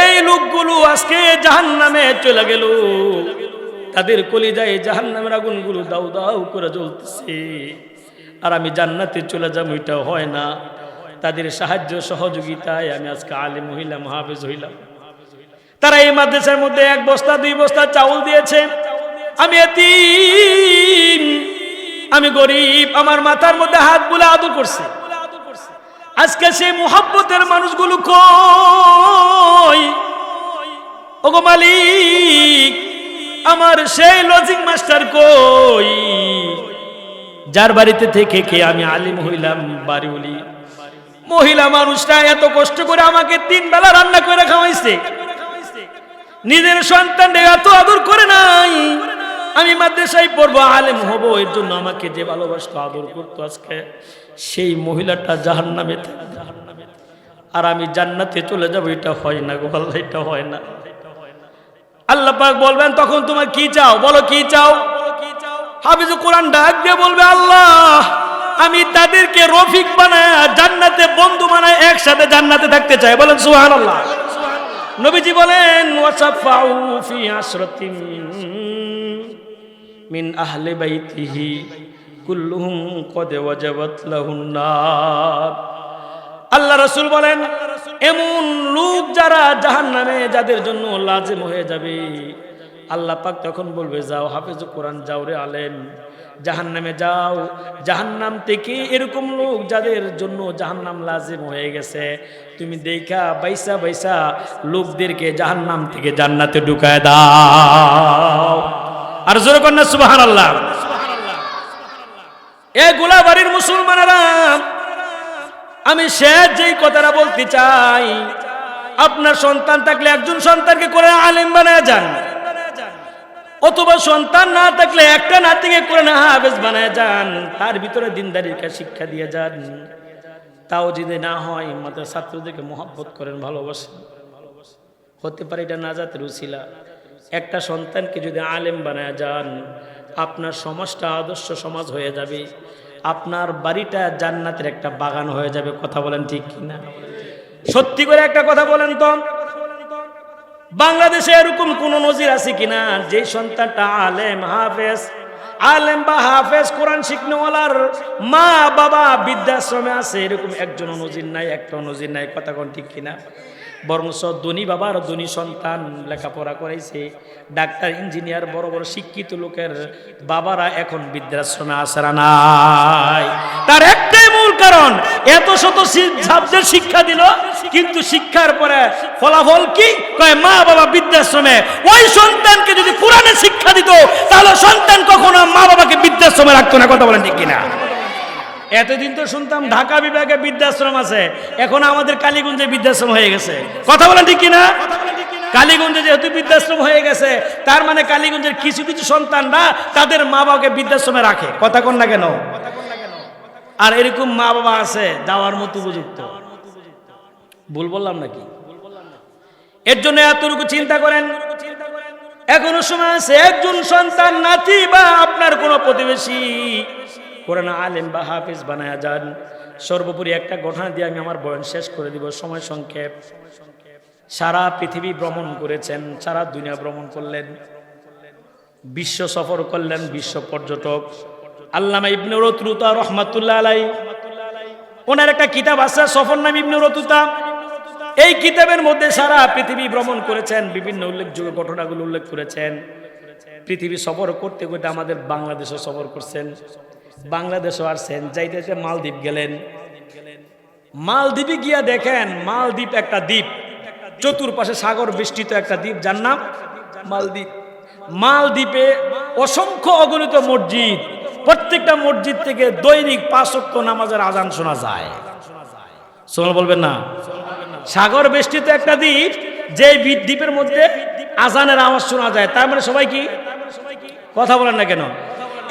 এই লোকগুলো আজকে জাহান্নামে চলে গেল, তাদের কলিজায় জাহান্নামের আগুনগুলো দাউ দাউ করে জ্বলতেছে, আর আমি জান্নাতে চলে যাবো, এটা হয় না। তাদের সাহায্য সহযোগিতায় আমি আজকে আলেম হইলাম, হাফেজ হইলাম। তারা এই মাদ্রাসার মধ্যে 1 বস্তা 2 বস্তা চাউল দিয়েছে। আমি এতিম, আমি গরিব, আমার মাথার মধ্যে হাত বুলে আদর করছে। আজকে সেই মুহাব্বতের মানুষগুলো কই? ওগো মালিক, আমার সেই লজিং মাস্টার কই, যার বাড়িতে থেকে কে আমি আলিম হইলাম, বাড়িওয়ালি মহিলা মানুষটা এত কষ্ট করে আমাকে 3 বেলা রান্না করে খাওয়াইছে, নিজের সন্তানদের এত আদর করে নাই। আমি মাদ্রাসায় পড়বো, আলেম হব, এর জন্য আমাকে যে ভালোবাসতো, আদর করতো, আজকে সেই মহিলাটা জাহান্নামে থাকবে, আর আমি জান্নাতে চলে যাবো। এটা হয় না গো আল্লাহ, এটা হয় না। আল্লাহ পাক বলবেন তখন তোমার কি চাও? বলো কি চাও? হাফেজ কোরআন ডাক দিয়ে বলবে, আল্লাহ আমি তাদেরকে রফিক বানায়, জান্নাতে বন্ধু বানায়, একসাথে জান্নাতে থাকতে চাই। বলেন সুবহানাল্লাহ। নবীজি বলেন ওয়াসাফাউ ফি আসরাতিন মিন আহলি বাইতিহি কুল্লুহুম কদ ওয়াজাবাত লাহুন নার। আল্লাহ রাসূল বলেন এমন লোক যারা জাহান্নামে, যাদের জন্য লাজিম হয়ে যাবে, আল্লাহ পাক তখন বলবে, যাও হাফেজ কোরআন, যাও রে আলেম, জাহান্নামে যাও। জাহান্নাম থেকে এরকম লোক যাদের জন্য জাহান্নাম লাজিম হয়ে গেছে, তুমি দেখা বাইসা বাইসা লোকদেরকে জাহান্নাম থেকে জান্নাতে ঢুকায় দাও। আর জোরে কন্যা সুবহানাল্লাহ। এ গোলাবাড়ির মুসলমানেরা, আমি শেষ যেই কথাটা বলতে চাই, আপনার সন্তান থাকলে একজন সন্তানকে করে আলেম বানায় যান। অথবা সন্তান না থাকলে একটা নাতিকে কোরআন হাফেজ বানায় যান, তার ভিতরে দিনদারির শিক্ষা দিয়ে যান। তাও যদি না হয় মাত্র ছাত্রদেরকে মহব্বত করেন, ভালোবাসেন, হতে পারে এটা নাজাতের উসিলা। একটা সন্তানকে যদি আলেম বানায় যান, আপনার সমাজটা আদর্শ সমাজ হয়ে যাবে, আপনার বাড়িটা জান্নাতের একটা বাগান হয়ে যাবে। কথা বলেন ঠিক কিনা? সত্যি করে একটা কথা বলেন তো, বাংলাদেশে এরকম কোন নজির আছে কিনা যে সন্তানটা আলেম হাফেজ, আলেম বা হাফেজ কোরআন শিখনেওয়ালার মা বাবা বৃদ্ধাশ্রমে আছে? এরকম একজনও নজির নাই, একটাও নজির নাই। কথা কোন ঠিক কিনা? বরং ধনী বাবার ধনী সন্তান লেখাপড়া করাইছে, ডাক্তার ইঞ্জিনিয়ার বড় বড় শিক্ষিত লোকের বাবারা এখন বৃদ্ধাশ্রমে আসারা নাই। তার একটাই মূল কারণ, এত শত সাবজেক্ট শিক্ষা দিল, কিন্তু শিক্ষার পরে ফলাফল কি? কয় মা বাবা বৃদ্ধাশ্রমে। ওই সন্তানকে যদি কোরআনে শিক্ষা দিত, তাহলে সন্তান কখনো মা বাবাকে বৃদ্ধাশ্রমে রাখতো না। কথা বলেন ঠিক কিনা? এতদিন তো শুনতাম ঢাকা বিভাগে বৃদ্ধাশ্রম আছে, এখন আমাদের কালীগঞ্জে বৃদ্ধাশ্রম হয়ে গেছে। কথা বলেন ঠিক কিনা? কালীগঞ্জে যেহেতু বৃদ্ধাশ্রম হয়ে গেছে, তার মানে কালীগঞ্জের কিছু কিছু সন্তানরা তাদের মা বাবাকে বৃদ্ধাশ্রমে রাখে। কথা কোন না কেন? আর এরকম মা বাবা আছে যাওয়ার মতো উপযুক্ত। ভুল বললাম নাকি? এর জন্য এতটুকু চিন্তা করেন, এখনো সময় আছে। একজন সন্তান, নাতি বা আপনার কোনো প্রতিবেশী কোরআন আলেম বা হাফেজ বানায়া যান। সর্বোপরি একটা ঘটনা দিয়ে আমি আমার বয়ান শেষ করে দিব, সময় সংক্ষেপ। সারা পৃথিবী ভ্রমণ করেছেন, সারা দুনিয়া ভ্রমণ করলেন, বিশ্ব সফর করলেন, বিশ্ব পর্যটক আল্লামা ইবনে রতুতা রহমাতুল্লাহ আলাইহি, ওনার একটা কিতাব আছে সফরনামা ইবনে রতুতা। এই কিতাবের মধ্যে সারা পৃথিবী ভ্রমণ করেছেন, বিভিন্ন উল্লেখযোগ্য ঘটনাগুলো উল্লেখ করেছেন। পৃথিবী সফর করতে করতে আমাদের বাংলাদেশও সফর করছেন, বাংলাদেশও আসছেন, যাইতে যাইতে মালদ্বীপ গেলেন। মালদ্বীপে গিয়া দেখেন, মালদ্বীপ একটা দ্বীপ, চতুর্পাশে সাগর বেষ্টিত একটা দ্বীপ, যার নাম মালদ্বীপ। মালদ্বীপে অসংখ্য অগণিত মসজিদ, প্রত্যেকটা মসজিদ থেকে দৈনিক 5 ওয়াক্ত নামাজের আজান শোনা যায়। শোনা বলবেন না? সাগর বেষ্টিত একটা দ্বীপ, যে দ্বীপের মধ্যে আজানের আওয়াজ শোনা যায়, তার মানে সবাই কি? কথা বলেন না কেন?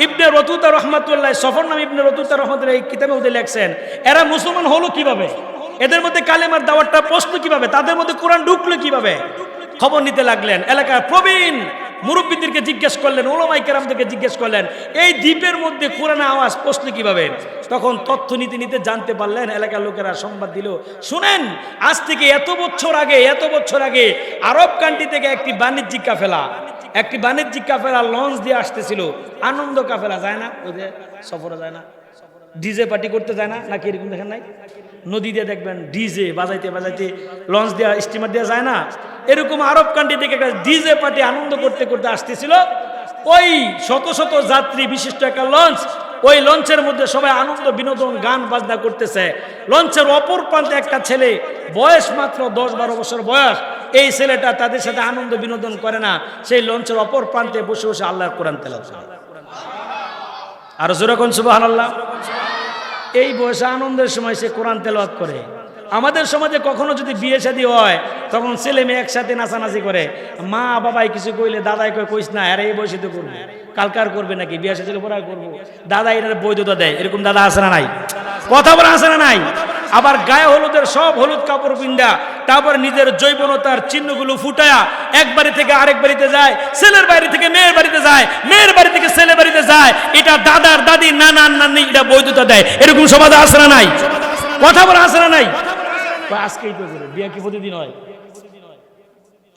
ইবনে রতুতা রহমাতুল্লাহ, সফরনামা ইবনে রতুতা রহমাতুল্লাহ এই কিতাবের মধ্যে লেখছেন, এরা মুসলমান হলো কিভাবে, এদের মধ্যে কালেমার দাওয়াতটা পৌঁছলো কিভাবে, তাদের মধ্যে কোরআন ঢুকলো কিভাবে। খবর নিতে লাগলেন, এলাকার প্রবীণ মুরব্বীদেরকে জিজ্ঞেস করলেন, ওলামায়ে কেরামদেরকে জিজ্ঞেস করলেন, এই দ্বীপের মধ্যে কোরআনের আওয়াজ পৌঁছলো কিভাবে। তখন তথ্য নিতে নিতে জানতে পারলেন, এলাকার লোকেরা সংবাদ দিল, শুনেন, আজ থেকে এত বছর আগে আরব কান্ট্রি থেকে একটি বাণিজ্যিক কাফেলা লঞ্চ দিয়ে আসতেছিল। আনন্দ কাফেলা যায় না, ওই যে সফরে যায় না, ডিজে পার্টি করতে যায় না নাকি? এরকম দেখেন নাই? নদী দিয়ে দেখবেন ডিজে বাজাইতে বাজাইতে লঞ্চ দেওয়া, স্টিমার দেওয়া যায় না? এরকম আরব কান্ট্রি থেকে একটা ডিজে পার্টি আনন্দ করতে করতে আসতেছিল। ওই শত শত যাত্রী বিশিষ্ট একটা লঞ্চ, ওই লঞ্চের মধ্যে সবাই আনন্দ বিনোদন গান বাজনা করতেছে। লঞ্চের অপর প্রান্তে একটা ছেলে, বয়স মাত্র 10-12 বছর বয়স, এই ছেলেটা তাদের সাথে আনন্দ বিনোদন করে না, সেই লঞ্চের অপর প্রান্তে বসে বসে আল্লাহর কোরআন তেলাওয়াত করে। আর জোরে কোন সুবহানাল্লাহ। এই বয়সে আনন্দের সময় সে কোরআন তেলাওয়াত করে। আমাদের সমাজে কখনো যদি বিয়ে শাদী হয়, তখন ছেলে মেয়ে একসাথে নাচানাচি করে, মা বাবাই কিছু কইলে দাদাই কইস না, আরে এই বয়সে তো করবো, কালকার করবে নাকি, বিয়ে শাদীর পর আর করবো, দাদা এটার বৈধতা দেয়। এরকম দাদা আছে না নাই? কথা বলা আছে না নাই? আবার গায়ে হলুদের সব হলুদ কাপড় পিন্দা, তারপর নিজের যৌবনতার চিহ্নগুলো ফুটায়া এক বাড়ি থেকে আরেক বাড়িতে যায়, ছেলের বাড়ি থেকে মেয়ের বাড়িতে যায়, মেয়ের বাড়ি থেকে ছেলের বাড়িতে যায়। এটা দাদার দাদি নানার নানি এটা বৈধতা দেয়। এরকম সমাজ আছে না নাই? কথা বলা আছে না নাই? আজকেই তো করে বিয়ে কি প্রতিদিন হয়?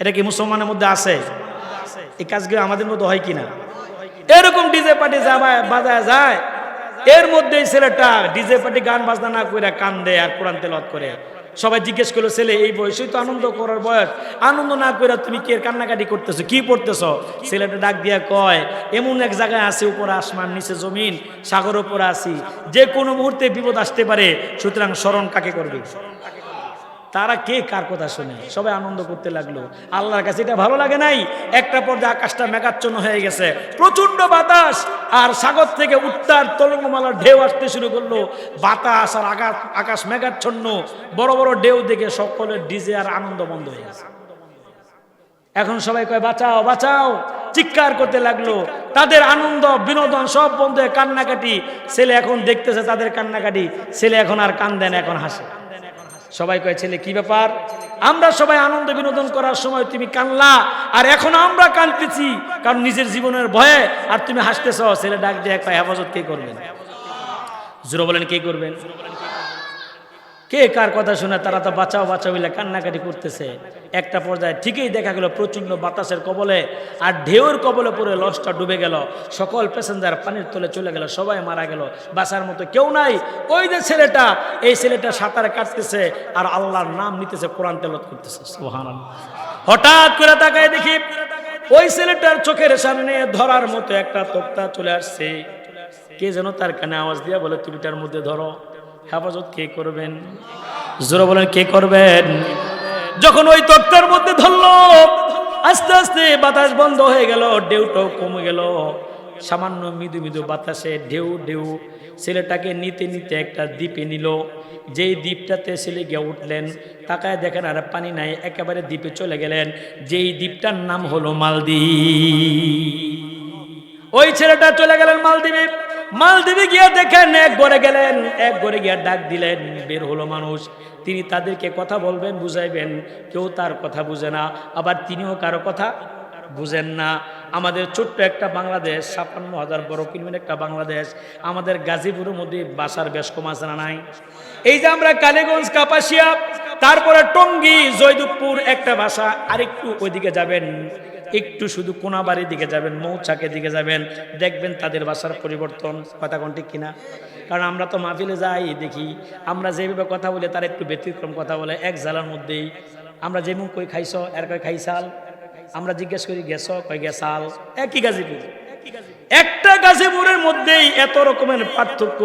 এটা কি মুসলমানের মধ্যে আছে? এই কাজগুলো আমাদের মধ্যে হয় কিনা? এরকম ডিজে পার্টি বাজায় যায়, এর মধ্যেই ছেলেটা ডিজে পার্টি গান বাজনা না করে কান্দে আর কোরআন তেলাওয়াত করে। সবাই জিজ্ঞেস করলো, ছেলে এই বয়সেই তো আনন্দ করার বয়স, আনন্দ না করে তুমি কি কান্নাকাটি করতেছো, কি পড়তেছো? ছেলেটা ডাক দিয়া কয়, এমন এক জায়গায় আছে, উপরে আসমান নিচে জমিন, সাগর উপরে আছি, যে কোনো মুহূর্তে বিপদ আসতে পারে, সুতরাং স্মরণ কাকে করবে? তারা কে কার কথা শুনে? সবাই আনন্দ করতে লাগলো। আল্লাহর কাছে এটা ভালো লাগে নাই। একটা পর্যায়ে আকাশটা মেঘাচ্ছন্ন হয়ে গেছে, প্রচন্ড বাতাস, আর সাগর থেকে উত্তার তরঙ্গমালার ঢেউ আসতে শুরু করলো। বাতাস আর আকাশ মেঘাচ্ছন্ন, বড় বড় ঢেউ দেখে সকলের ডিজে আর আনন্দ বন্ধ হয়ে গেছে। এখন সবাই কয়, বাঁচাও বাঁচাও, চিৎকার করতে লাগলো। তাদের আনন্দ বিনোদন সব বন্ধ হয়ে কান্নাকাটি। ছেলে এখন দেখতেছে তাদের কান্নাকাটি, ছেলে এখন আর কান্দে না, এখন হাসে। সবাই কয়, ছেলে কি ব্যাপার? আমরা সবাই আনন্দ বিনোদন করার সময় তুমি কানলা, আর এখন আমরা কাঁদতেছি কারণ নিজের জীবনের ভয়ে, আর তুমি হাসতেছ। ছেলে ডাক দিয়ে কয়, হেফাজত কে করবেন? জোরে বলেন, কে করবেন? কে কার কথা শুনে? তারা তো বাঁচাও বাঁচাও বলে কান্নাকাটি করতেছে। একটা পর্যায়ে ঠিকই দেখা গেল প্রচন্ড বাতাসের কবলে আর ঢেউর কবলে পড়ে লঞ্চটা ডুবে গেল। সকল প্যাসেঞ্জার পানির তলে চলে গেল, সবাই মারা গেল, বাঁচার মতো কেউ নাই। ওই যে ছেলেটা, এই ছেলেটা সাঁতারে কাটতেছে আর আল্লাহর নাম নিতেছে, কোরআন তেলাওয়াত করতেছে। সুবহানাল্লাহ। হঠাৎ করে তাকায় দেখি ওই ছেলেটার চোখের সামনে ধরার মতো একটা তক্তা চলে আসছে। কে যেন তার কানে আওয়াজ দিয়া বলে, তুমি তার মধ্যে ধরো। হেফাজত কে করবেন? জোরে বলেন, কে করবেন? যখন ওই তক্তার মধ্যে ধরলো, আস্তে আস্তে বাতাস বন্ধ হয়ে গেল, ঢেউটাও কমে গেল। সামান্য মৃদু মৃদু বাতাসে ঢেউ ঢেউ ছেলেটাকে নিতে নিতে একটা দ্বীপে নিল। যেই দ্বীপটাতে ছেলে গিয়ে উঠলেন, তাকায় দেখেন আর পানি নাই, একেবারে দ্বীপে চলে গেলেন। যেই দ্বীপটার নাম হলো মালদ্বীপ। ওই ছেলেটা চলে গেলেন মালদ্বীপে। মালদ্বীপে গিয়ে দেখেন এক ঘরে গেলেন, এক ঘরে গিয়ে ডাক দিলেন, বের হলো মানুষ। তিনি তাদেরকে কথা বলবেন, বুঝাইবেন, কেউ তার কথা বুঝে না, আবার তিনিও কারো কথা বুঝেন না। আমাদের ছোট্ট একটা বাংলাদেশ, ৫৬,০০০ বড় কিলোমিটার একটা বাংলাদেশ, আমাদের গাজীপুরের মধ্যে ভাষার বেশ কম আছে না নাই? এই যে আমরা কালীগঞ্জ, কাপাসিয়া, তারপরে টঙ্গী, জয়দেবপুর একটা ভাষা, আরেকটু ওইদিকে যাবেন, একটু শুধু কোনাবাড়ির দিকে যাবেন, মৌচাকের দিকে যাবেন, দেখবেন তাদের ভাষার পরিবর্তন। কথা কোন ঠিক কিনা? কারণ আমরা তো মাহফিলে যাই, দেখি আমরা যেভাবে কথা বলি তারা একটু ব্যতিক্রম কথা বলে। এক জালার মধ্যেই আমরা যেমন কই খাইছ, এর কয় খাইসাল। আমরা জিজ্ঞেস করি গেছ, কয় গেছাল। একই গাজীপুর, একটা গাজীপুরের মধ্যেই এত রকমের পার্থক্য।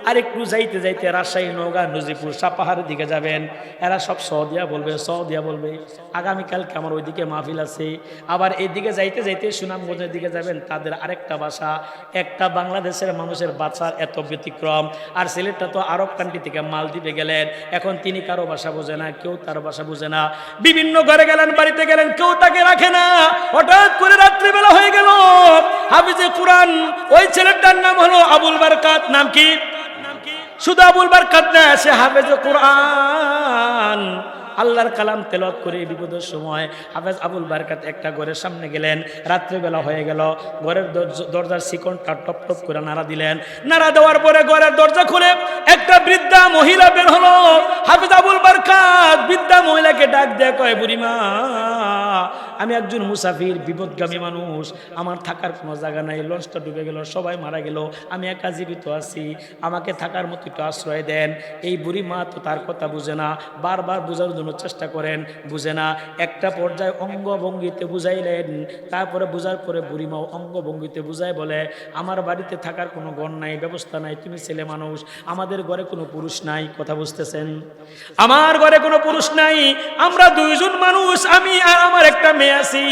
আর একটু যাইতে যাইতে রাজশাহী, নওগাঁ, নজিপুর, সাপাহারের দিকে যাবেন, এরা সব সদিয়া বলবে, সদিয়া বলবে। আগামীকালকে আমার ওইদিকে মাহফিল আছে। আবার এইদিকে যাইতে যাইতে সুনামগঞ্জের দিকে যাবেন, তাদের আরেকটা ভাষা। একটা বাংলাদেশের মানুষের ভাষার এত ব্যতিক্রম। আর ছেলেটা তো আরব কান্ট্রি থেকে মালদ্বীপে গেলেন, এখন তিনি কারো ভাষা বোঝে না, কেউ তার ভাষা বোঝে না। বিভিন্ন ঘরে গেলেন, বাড়িতে গেলেন, কেউ তাকে রাখে না। হঠাৎ করে রাত্রিবেলা হয়ে গেল, হাফিজে কুরআন ওই ছেলেটার নাম হলো আবুল বারকাত। নাম কি? শুধু আবুল বারকাত না, সে হাফেজে কুরআন, আল্লাহর কালাম তেলাওয়াত করে বিপদের সময়। হাফেজ আবুল বারকাত একটা ঘরের সামনে গেলেন, রাত্রিবেলা হয়ে গেল, ঘরের দরজার শিকনটা টপ টপ করে নাড়া দিলেন। নাড়া দেওয়ার পরে ঘরের দরজা খুলে একটা বৃদ্ধা মহিলা বের হলো। হাফেজ আবুল বারকাত বৃদ্ধা মহিলাকে ডাক দেয়, কয়, বুড়িমা, আমি একজন মুসাফির, বিপদগামী মানুষ, আমার থাকার কোনো জায়গা নাই, লঞ্চটা ডুবে গেল, সবাই মারা গেল, আমি একা জীবিত আছি, আমাকে থাকার মতো একটু আশ্রয় দেন। এই বুড়িমা তো তার কথা বুঝে না, বারবার বোঝার জন্য চেষ্টা করেন, বুঝে না। একটা পর্যায়ে অঙ্গভঙ্গিতে বুঝাইলেন, তারপরে বুঝার পরে বুড়িমাও অঙ্গভঙ্গিতে বুঝায় বলে, আমার বাড়িতে থাকার কোনো ঘর নাই, ব্যবস্থা নাই, তুমি ছেলে মানুষ, আমাদের ঘরে কোনো পুরুষ নাই। কথা বুঝতেছেন? আমার ঘরে কোনো পুরুষ নাই, আমরা দুইজন মানুষ, আমি আর আমার একটা মেয়ে আছি,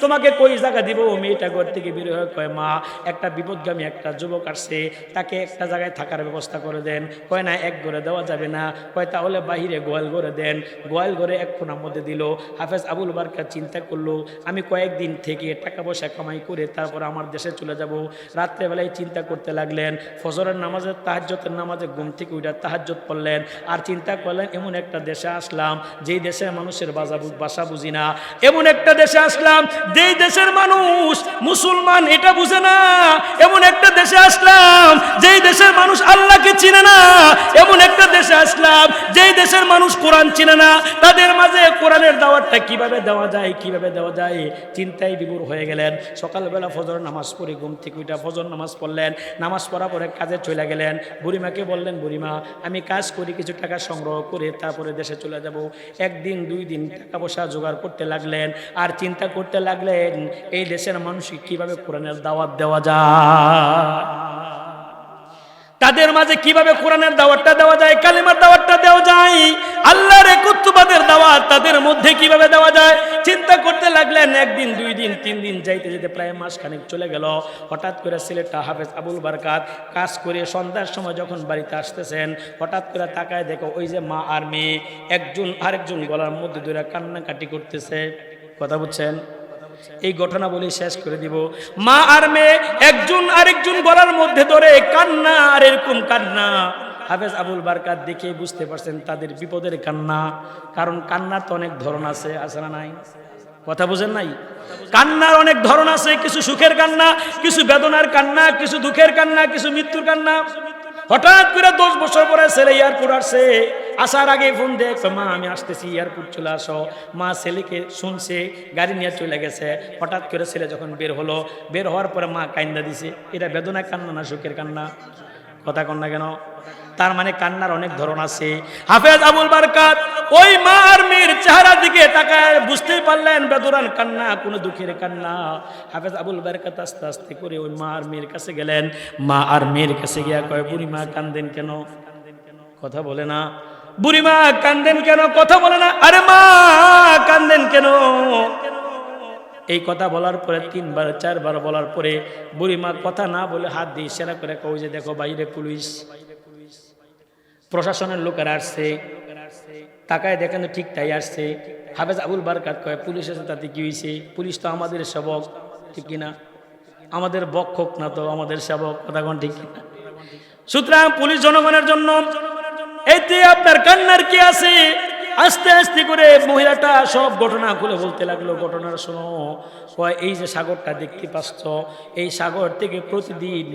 তোমাকে কই জায়গা দিব? মেয়েটা ঘর থেকে বের হয়ে কয়, মা, একটা বিপদগামী একটা যুবক আসছে, তাকে একটা জায়গায় থাকার ব্যবস্থা করে দেন। কয়, না, এক ঘরে দেওয়া যাবে না। কয়, তাহলে বাহিরে গোয়াল ঘরে দেন। গোয়াল ঘরে এক কোণার মধ্যে দিল। হাফেজ আবুল বারকাত চিন্তা করলো, আমি কয়েকদিন থেকে টাকা পয়সা কামাই করে তারপর আমার দেশে চলে যাব। রাত্রেবেলায় চিন্তা করতে লাগলেন, ফজরের নামাজে, তাহাজ্জুদের নামাজে ঘুম থেকে উঠে তাহাজ্জুদ পড়লেন, আর চিন্তা করলেন, এমন একটা দেশে আসলাম যেই দেশের মানুষের ভাষা বুঝি না, এমন একটা দেশে আসলাম যেই দেশের মানুষ মুসলমান এটা বুঝে না, এমন একটা দেশে আসলাম যেই দেশের মানুষ আল্লাহকে চিনে না, এমন একটা দেশে আসলাম যেই দেশের মানুষ কোরআন চিনে না, তাদের মাঝে কোরআনের দাওয়াতটা কিভাবে দেওয়া যায়, কিভাবে দেওয়া যায়, চিন্তায় বিভোর হয়ে গেলেন। সকালবেলা ফজর নামাজ পড়ে ঘুম থেকে উঠে ফজর নামাজ পড়লেন, নামাজ পড়ার পরে কাজে চলে গেলেন। বুড়িমাকে বললেন, বুড়িমা, আমি কাজ করি, কিছু টাকা সংগ্রহ করে তারপরে দেশে চলে যাব। একদিন দুই দিন টাকা পয়সা জোগাড় করতে লাগলেন, আর চিন্তা করতে লাগলেন এই দেশের মানুষকে কিভাবে কোরআনের দাওয়াত দেওয়া যায়, তাদের মাঝে কিভাবে কোরআনের দাওয়াতটা দেওয়া যায়, কালিমার দাওয়াতটা দেওয়া যায়, আল্লাহর একুত্ববাদের দাওয়াত তাদের মধ্যে কিভাবে দেওয়া যায়, চিন্তা করতে লাগলেন। একদিন দুই দিন তিন দিন যাইতে যেতে প্রায় মাসখানেক চলে গেল। হঠাৎ করে ছেলেটা হাফেজ আবুল বারকাত কাজ করে সন্ধ্যার সময় যখন বাড়িতে আসতেছেন, হঠাৎ করে তাকায় দেখো ওই যে মা আর মেয়ে একজন আরেকজন গলার মধ্যে ধরে কান্নাকাটি করতেছে। কথা বুঝছেন? এই ঘটনা বলে শেষ করে দিব। মা আর মেয়ে একজন আরেকজন গলার মধ্যে ধরে কান্না, আর এরকম কান্না। হাফেজ আবুল বারকাত দেখে বুঝতে পারছেন তাদের বিপদের কান্না। কারণ কান্নার তো অনেক ধরন আছে, আছে না নাই? কথা বুঝেন নাই? কান্নার অনেক ধরন আছে, কিছু সুখের কান্না, কিছু বেদনার কান্না, কিছু দুঃখের কান্না, কিছু মৃত্যুর কান্না। হঠাৎ করে 10 বছর পরে ছেলে এয়ারপোর্ট আসছে, আসার আগে ফোন দেয়, মা আমি আসতেছি, এয়ারপোর্ট চলে আসো। মা ছেলেকে শুনছে, গাড়ি নিয়ে চলে গেছে। হঠাৎ করে ছেলে যখন বের হলো, বের হওয়ার পরে মা কান্না দিছে। এটা বেদনার কান্না না সুখের কান্না? কথা কন না কেন? তার মানে কান্নার অনেক ধরন আছে। হাফেজ আবুল বারকাত ওই মা আর মেয়ের চেহারার দিকে তাকায় বুঝতেই পারলেন বেদনার কান্না, কোনো দুঃখের কান্না। হাফেজ আবুল বারকাত আস্তে আস্তে করে ওই মা আর মেয়ের কাছে গেলেন। মা আর মেয়ের কাছে গিয়া কয়, বুড়ি মা কান্দেন কেন? কথা বলে না। বুড়ি মা কান্দেন কেন? কথা বলে না। আরে মা কান্দেন কেন? এই কথা বলার পরে 3 বার 4 বার বলার পরে বুড়ি মা কথা না বলে হাত দিয়ে ইশারা করে কয় যে দেখো বাইরে পুলিশ, প্রশাসনের লোকেরা আসছে। তাকায় দেখেন ঠিক তাই আসছে। হাফেজ আবুল বারকাত কয়, পুলিশ এসে তাতে কি হয়েছে? পুলিশ তো আমাদের সেবক, ঠিক কিনা? আমাদের বক্ষক না তো, আমাদের সেবক। কথা কোন ঠিক কিনা? সুতরাং পুলিশ জনগণের জন্য। এতে আপনার কান্নার কি আছে? আস্তে আস্তে করে মহিলাটা সব ঘটনা খুলে বলতে লাগলো। ঘটনার শোনো, কয় এই যে সাগরটা দেখতে পাচ্ছ, এই সাগর থেকে প্রতিদিন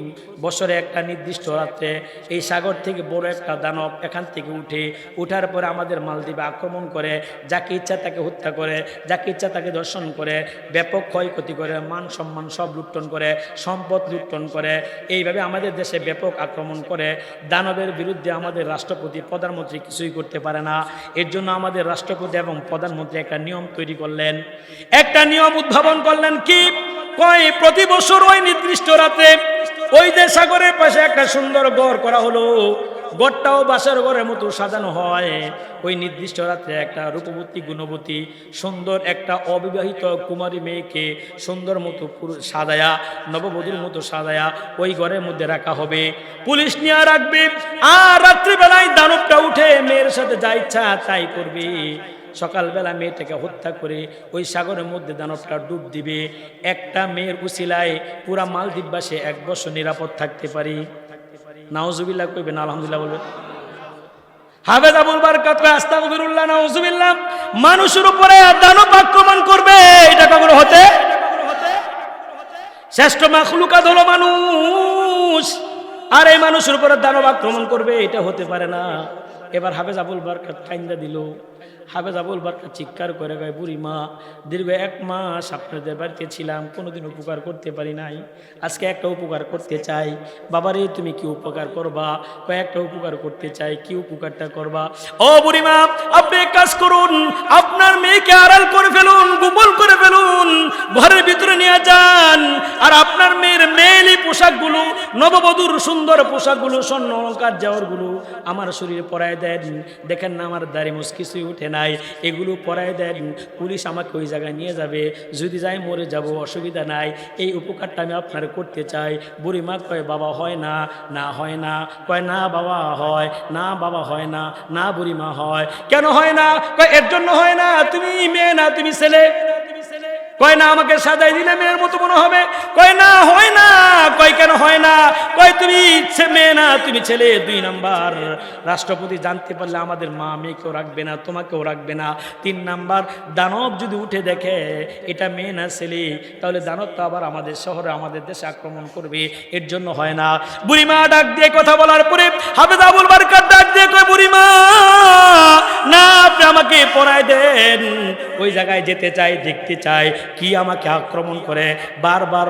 বছরে একটা নির্দিষ্ট রাত্রে এই সাগর থেকে বড় একটা দানব এখান থেকে উঠার পরে আমাদের মালদ্বীপে আক্রমণ করে, যাকে ইচ্ছা তাকে হত্যা করে, যাকে ইচ্ছা তাকে দর্শন করে, ব্যাপক ক্ষয়ক্ষতি করে, মান সম্মান সব লুণ্ঠন করে, সম্পদ লুণ্ঠন করে। এইভাবে আমাদের দেশে ব্যাপক আক্রমণ করে। দানবের বিরুদ্ধে আমাদের রাষ্ট্রপতি প্রধানমন্ত্রী কিছুই করতে পারে না। এর জন্য আমাদের রাষ্ট্রপতি এবং প্রধানমন্ত্রী একটা নিয়ম তৈরি করলেন, একটা নিয়ম উদ্ভাবন করলেন। কি কয়? প্রতি বছর ওই নির্দিষ্ট রাতে ওই যে সাগরের পাশে একটা সুন্দর ঘর করা হলো, ঘরটাও বাসার ঘরের মতো সাজানো হয়। ওই নির্দিষ্ট রাত্রে একটা রূপবতী গুণবতী সুন্দর একটা অবিবাহিত কুমারী মেয়েকে সুন্দর মতো সাজায়া, নববধূর মতো সাজায়া ওই ঘরের মধ্যে রাখা হবে। পুলিশ নিয়ে রাখবে। আর রাত্রিবেলায় দানবটা উঠে মেয়ের সাথে যা ইচ্ছা তাই করবে। সকালবেলা মেয়েটাকে হত্যা করে ওই সাগরের মধ্যে দানবটা ডুব দিবে। একটা মেয়ের উসিলায় পুরা মালদ্বীপবাসী 1 বছর নিরাপদ থাকতে পারি। নাউজুবিল্লাহ কইবেন, আলহামদুলিল্লাহ বলবেন। হাফেজ আবুল বারকাত কয়, আস্তাগফিরুল্লাহ, নাউজুবিল্লাহ। মানুষের উপরে দানব আক্রমণ করবে, এটা কখনো হতে? শ্রেষ্ঠ মাখলুকাত হলো মানুষ, আর এই মানুষের উপরে দানব আক্রমণ করবে, এটা হতে পারে না। এবার হাফেজ আবুল বারকাত কাইন্দা দিল। হাফেজ আবুল বারকাত চিৎকার করে কয়, বুড়ি মা, দীর্ঘ 1 মাস আপনাদের বাড়িতে ছিলাম, কোনোদিন উপকার করতে পারি নাই, আজকে একটা উপকার করতে চাই। বাবারে তুমি কি উপকার করবা? কয়েকটা উপকার করতে চাই। কি উপকারটা করবা? ও বুড়ি মা, আপনি এক কাজ করুন, আপনার মেয়েকে আড়াল করে ফেলুন, গোপন করে ফেলুন, ঘরের ভিতরে নিয়ে যান। আর আপনার মেয়ের মেয়েলি পোশাকগুলো, নববধূর সুন্দর পোশাকগুলো, স্বর্ণ অলংকার জহরগুলো আমার শরীরে পরায় দেন। দেখেন না আমার দাড়ি মুছ কিছুই উঠে নাই, এগুলো পরায় দেন। পুলিশ আমাকে ওই জায়গায় নিয়ে যাবে, যদি যাই মরে যাব, অসুবিধা নাই। এই উপকারটা আমি আপনার করতে চাই। বুড়ি মা কয়, বাবা হয় না, না হয় না। কয়, না বাবা হয় না, বাবা হয় না, না বুড়ি মা হয়। কেন হয় না? কয়, এর জন্য হয় না, তুমি মেয়ে না, তুমি ছেলে। কয়, না আমাকে সাজাই দিলে মেয়ের মতো মনে হবে। কয়, না হয় না। কয়, কেন হয় না? কয়, তুমি মেয়ে না, তুমি ছেলে। 2 নাম্বার, রাষ্ট্রপতি জানতে পারলে আমাদের মা মেয়েকেও রাখবে না, তোমাকেও রাখবে না। 3 নাম্বার, দানব যদি উঠে দেখে এটা মেয়ে না ছেলে, তাহলে দানবটা আবার আমাদের শহরে, আমাদের দেশে আক্রমণ করবে। এর জন্য হয় না। বুড়িমা ডাক দিয়ে কথা বলার পরে হাফেজ আবুল বারকাত ডাক দিয়ে কয়, বুড়িমা না, আপনি আমাকে পরায় দেন, ওই জায়গায় যেতে চাই, দেখতে চাই কি আমাকে আক্রমণ করে। বারবার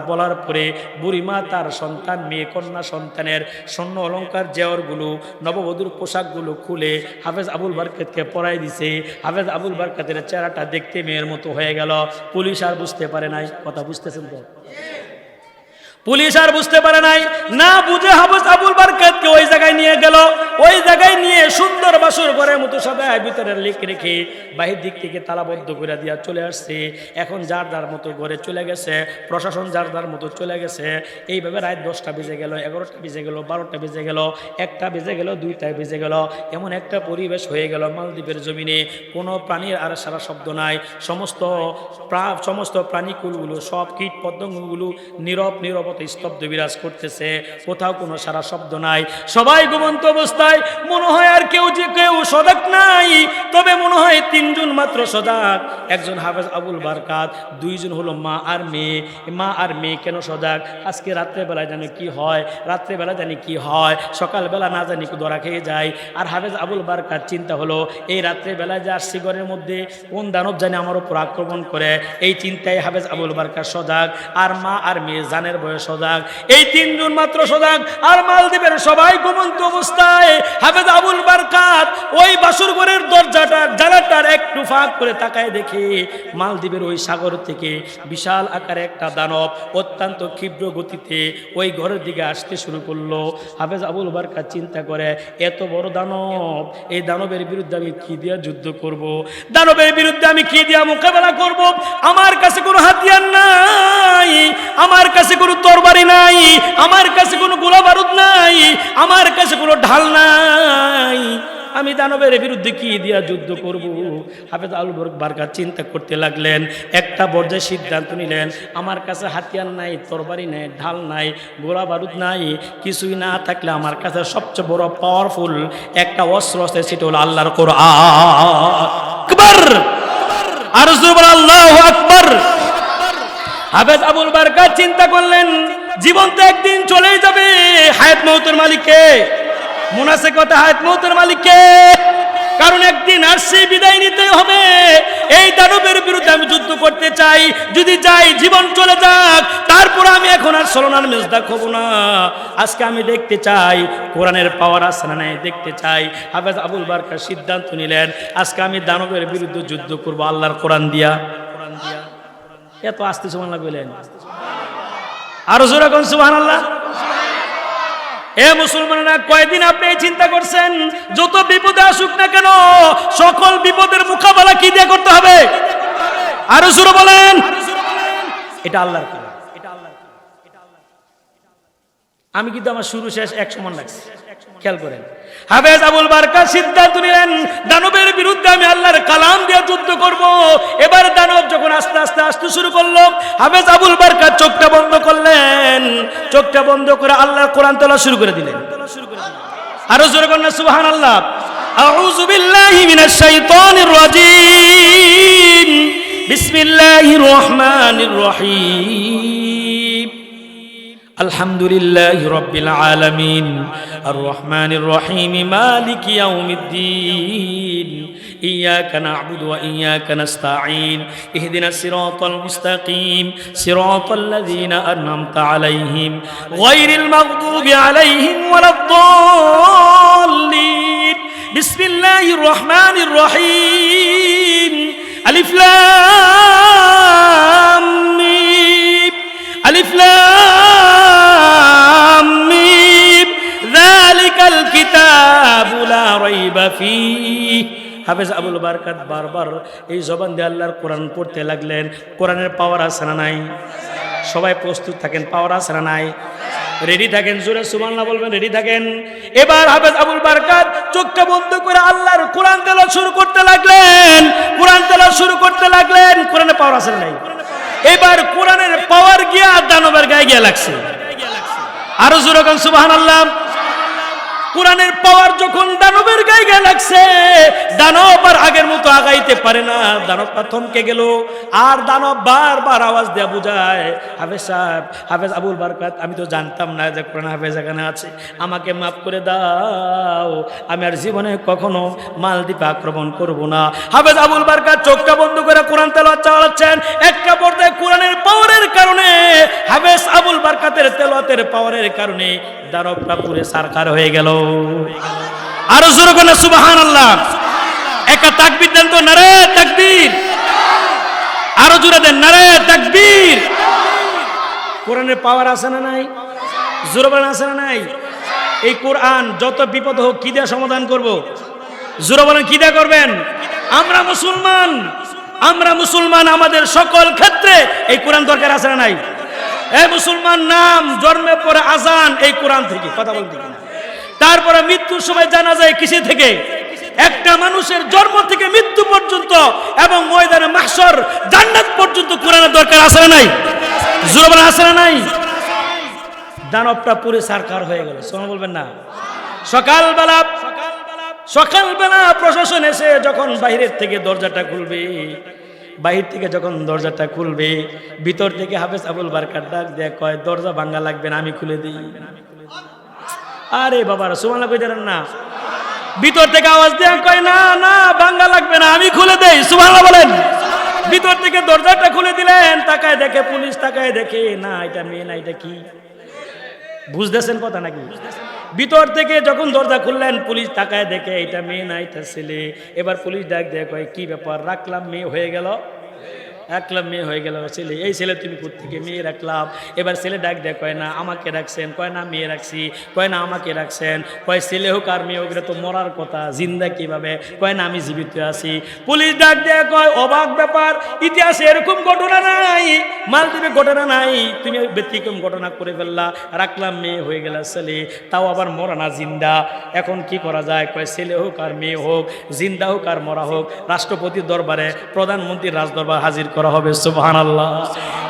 বলার পরে বুড়িমা তার সন্তান, মেয়ে কন্যা সন্তানের স্বর্ণ অলংকার জেওরগুলো, নববধূর পোশাকগুলো খুলে হাফেজ আবুল বারকাতকে পরাই দিছে। হাফেজ আবুল বারকাতের চেহারাটা দেখতে মেয়ের মতো হয়ে গেল। পুলিশ আর বুঝতে পারে নাই। কথা বুঝতেছেন তো? পুলিশ আর বুঝতে পারে নাই, না বুঝে হাফেজ আবুল বারকাতকে ওই জায়গায় নিয়ে গেল। ওই জায়গায় নিয়ে সুন্দর বাসর ঘরের মতো সাজায় ভিতরে লিখ রেখে বাহির দিক থেকে তালাবদ্ধ করে দিয়া চলে আসছে। এখন যার যার মতো ঘরে চলে গেছে, প্রশাসন যার যার মতো চলে গেছে। এইভাবে রাত 10টা বেজে গেল, 11টা বেজে গেল, 12টা বেজে গেল, 1টা বেজে গেল, 2টা বেজে গেল। এমন একটা পরিবেশ হয়ে গেল মালদ্বীপের জমিনে, কোনো প্রাণীর আর সারা শব্দ নাই। সমস্ত প্রাণীকুলগুলো, সব কীট পতঙ্গগুলো নীরবতা স্তব্ধ বিরাজ করতেছে, কোথাও কোনো সারা শব্দ নাই, সবাই ঘুমন্ত অবস্থায়। মনে হয় আর কেউ সজাগ নাই, তবে মনে হয় 3 জন মাত্র সজাগ। একজন হাফেজ আবুল বারকাত, 2 জন হলো মা আর মেয়ে। মা আর মেয়ে কেন সজাগ? আজকে রাত্রেবেলায় জানি কি হয়, রাত্রেবেলা জানি কি হয়, সকালবেলা না জানি ধরা খেয়ে যায়। আর হাফেজ আবুল বারকাত চিন্তা হলো, এই রাত্রেবেলায় যে আসছি ঘরের মধ্যে, কোন দানব জানি আমার উপর আক্রমণ করে, এই চিন্তায় হাফেজ আবুল বারকাত সজাগ। আর মা আর মেয়ে জানের বয়স সজাগ। এই 3 জন মাত্র সজাগ, আর মালদ্বীপের সবাই ঘুমন্ত অবস্থায়। হাফেজ আবুল বারকাত ওই বাসর ঘরের জানালাটার একটু ফাঁক করে তাকায় দেখে মালদ্বীপের ওই সাগর থেকে বিশাল আকারে একটা দানব অত্যন্ত ক্ষিপ্র গতিতে ওই ঘরের দিকে আসতে শুরু করলো। হাফেজ আবুল বারকাত চিন্তা করে, এত বড় দানব, এই দানবের বিরুদ্ধে আমি কি দিয়া যুদ্ধ করব? দানবের বিরুদ্ধে আমি কি দিয়া মোকাবেলা করব? আমার কাছে কোনো হাতিয়ার নাই, আমার কাছে কোনো তরবারি নাই, আমার কাছে কোনো গোলা বারুদ নাই, আমার কাছে কোনো ঢাল নাই, আমি দানবের বিরুদ্ধে কি দিয়া যুদ্ধ করব? হাফেজ আবুল বারকাত চিন্তা করতে লাগলেন। একটা পর্যায়ে সিদ্ধান্ত নিলেন, আমার কাছে হাতিয়ার নাই, তরবারি নাই, ঢাল নাই, গোলা বারুদ নাই, কিছুই না থাকলে আমার কাছে সবচেয়ে বড় পাওয়ারফুল একটা অস্ত্র আছে, সেটা হলো আল্লাহর কোরআন। আকবার! আর জোরে আল্লাহু আকবার! হাফেজ আবুল বারকাত চিন্তা করলেন, জীবন তো একদিন চলেই যাবে, হায়াত মওতের মালিক কে? মুনাসে কথা, হায়াত মওতের মালিক কে? কারণ একদিন আসছে, বিদায় নিতে হবে। এই দানবের বিরুদ্ধে আমি যুদ্ধ করতে চাই, যদি যাই জীবন চলে যাক, তারপর আমি এখন আর সলনার মেজদা হব না। আজকে আমি দেখতে চাই কোরআনের পাওয়ার আছে না নাই, দেখতে চাই। হাফেজ আবুল বারকাত সিদ্ধান্ত নিলেন, আজকে আমি দানবের বিরুদ্ধে যুদ্ধ করব আল্লাহর কোরআন দিয়া। এত আস্তে সুবহানাল্লাহ বলেন, আরো জোরে কোন সুবহানাল্লাহ। এ মুসলমানেরা, কয়দিন আপনি এই চিন্তা করছেন, যত বিপদে আসুক না কেন, সকল বিপদের মোকাবেলা কি দিয়ে করতে হবে? আরো জোরে বলেন, এটা আল্লাহর কালাম। আমি কিন্তু আমার শুরু শেষ এক সমান লাগছে, খেয়াল করেন। হাফেজ আবুল বারকাত সিদ্ধান্ত নিলেন, দানবের বিরুদ্ধে আমি আল্লাহর কালাম দিয়ে যুদ্ধ করব। এবার দানব যখন আস্তে আস্তে আসতে শুরু করলো, হাফেজ আবুল বারকাত চোখটা বন্ধ করলেন, চোখটা বন্ধ করে আল্লাহর কোরআন তেলাওয়াত শুরু করে দিলেন। আরো জোরে বলেন সুবহানাল্লাহ। আউযু বিল্লাহি মিনাশ শাইতানির রাজীম, বিসমিল্লাহির রহমানির রহিম। আলহামদুলিল্লাহি রাব্বিল আলামিন, আর রহমানির রহিম, মালিকি ইয়াউমিদ্দিন, ইয়্যাকা না'বুদু ওয়া ইয়্যাকা নাস্তাঈন, ইহদিনাস সিরাতাল মুস্তাকিম, সিরাতাল্লাযীনা আন'আমতা আলাইহিম, গায়রিল মাগদুবি আলাইহিম ওয়ালাদ-দাল্লিন। বিসমিল্লাহির রহমানির রহিম। আলিফ লাম মিম, আলিফ লাম মিম, যালিকাল কিতাবু লা রাইবা ফীহ। হাফেজ আবুল বারকাত বারবার এই জবান দিয়ে আল্লাহর কোরআন পড়তে লাগলেন। কোরআনের পাওয়ার আছে না নাই? সবাই প্রস্তুত থাকেন, পাওয়ার আছে না নাই? রেডি থাকেন, জোরে সুবহানাল্লাহ বলবেন, রেডি থাকেন। এবার হাফেজ আবুল বারকাত চোখটা বন্ধ করে আল্লাহর কোরআন তেলাওয়াত শুরু করতে লাগলেন, কোরআন তেলাওয়াত শুরু করতে লাগলেন। কোরআনের পাওয়ার আছে না নাই? এবার কোরআনের পাওয়ার গিয়া দানবের গায়ে গিয়া লাগছে। আরো জোরে বলেন সুবহানাল্লাহ। কোরআনের পাওয়ার যখন দানবের গায়ে লাগছে, দানব আর আগের মতো আগাইতে পারে না, দানবটা থমকে গেল। আর দানব বারবার আওয়াজ দেয়া বুঝায়, হাফেজ সাহেব, হাফেজ আবুল বারকাত, আমি তো জানতাম না যে কোরআন হাফেজ এখানে আছে, আমাকে মাফ করে দাও, আমি আর জীবনে কখনো মালদ্বীপে আক্রমণ করব না। হাফেজ আবুল বারকাত চোখটা বন্ধ করে কোরআন তেলাওয়াত চালাচ্ছেন। একটা পর্যায়ে কোরআনের পাওয়ারের কারণে, হাফেজ আবুল বারকাতের তেলাওয়াতের পাওয়ারের কারণে দানবটা পুরে সারখার হয়ে গেল। আরো জোরে বলেন সুবহানাল্লাহ। একটা তাকবীর দেন তো, নারে তাকবীর। আরো জোরে দেন, নারে তাকবীর। কোরআনের পাওয়ার আছে না নাই? জোরে বলেন আছে না নাই? এই কোরআন যত বিপদ হোক কি দিয়ে সমাধান করব? জোরে বলেন কি দিয়ে করবেন? আমরা মুসলমান, আমাদের সকল ক্ষেত্রে এই কোরআন দরকার আছে না নাই? এই মুসলমান নাম জন্মের পরে আজান এই কোরআন থেকে, কথা বলতে কিনা? তারপরে মৃত্যুর সময় জানা যায় কিসে থেকে? একটা মানুষের জন্ম থেকে মৃত্যু পর্যন্ত এবং ময়দানে মাহশর জান্নাত পর্যন্ত কোরআনের দরকার আছে না নাই? জোরে বলেন আছে না নাই? দানবটা পুরো সরকার হয়ে গেল, শোনো বলবেন না? সকালবেলা প্রশাসন এসে যখন বাহিরের থেকে দরজাটা খুলবে, ভিতর থেকে হাফেজ আবুল বারকাত ডাক দেয়া কয়, দরজা ভাঙা লাগবে না, আমি খুলে দিই। আরে বাবারা সুবহানাল্লাহ কই দেন না? ভিতর থেকে আওয়াজ দেয়া কয়, না না ভাঙা লাগবে না, আমি খুলে দেই। সুবহানাল্লাহ বলেন। ভিতর থেকে দরজাটা খুলে দিলেন, তাকায় দেখে পুলিশ, তাকায় দেখে না এটা মেয়ে না এটা কি, বুঝতেছেন কথা নাকি? ভিতর থেকে যখন দরজা খুললেন পুলিশ তাকায় দেখে এটা মেয়ে না এটা ছেলে। এবার পুলিশ ডাক দেয় কয়, কি ব্যাপার, রাখলাম মেয়ে হয়ে গেল, ছেলে। এই ছেলে তুমি কোত্থেকে মেয়ে রাখলাম? এবার ছেলে ডাক দেয় কয়, না আমাকে রাখছেন। কয় না মেয়ে রাখছি। কয় না আমাকে রাখছেন। কয় ছেলে হোক আর মেয়ে হোক এটা তো মরার কথা, জিন্দা কিভাবে? কয় না আমি জীবিত আছি। পুলিশ ডাক দেয় কয়, অবাক ব্যাপার, ইতিহাসে এরকম ঘটনা নাই, মালদ্বীপে ঘটনা নাই, তুমি ব্যতিক্রম ঘটনা করে ফেললা, রাখলাম মেয়ে হয়ে গেল ছেলে, তাও আবার মরা না জিন্দা, এখন কি করা যায়? কয় ছেলে হোক আর মেয়ে হোক, জিন্দা হোক আর মরা হোক, রাষ্ট্রপতির দরবারে প্রধানমন্ত্রীর রাজদরবার হাজির করা হবে। সুবহানাল্লাহ।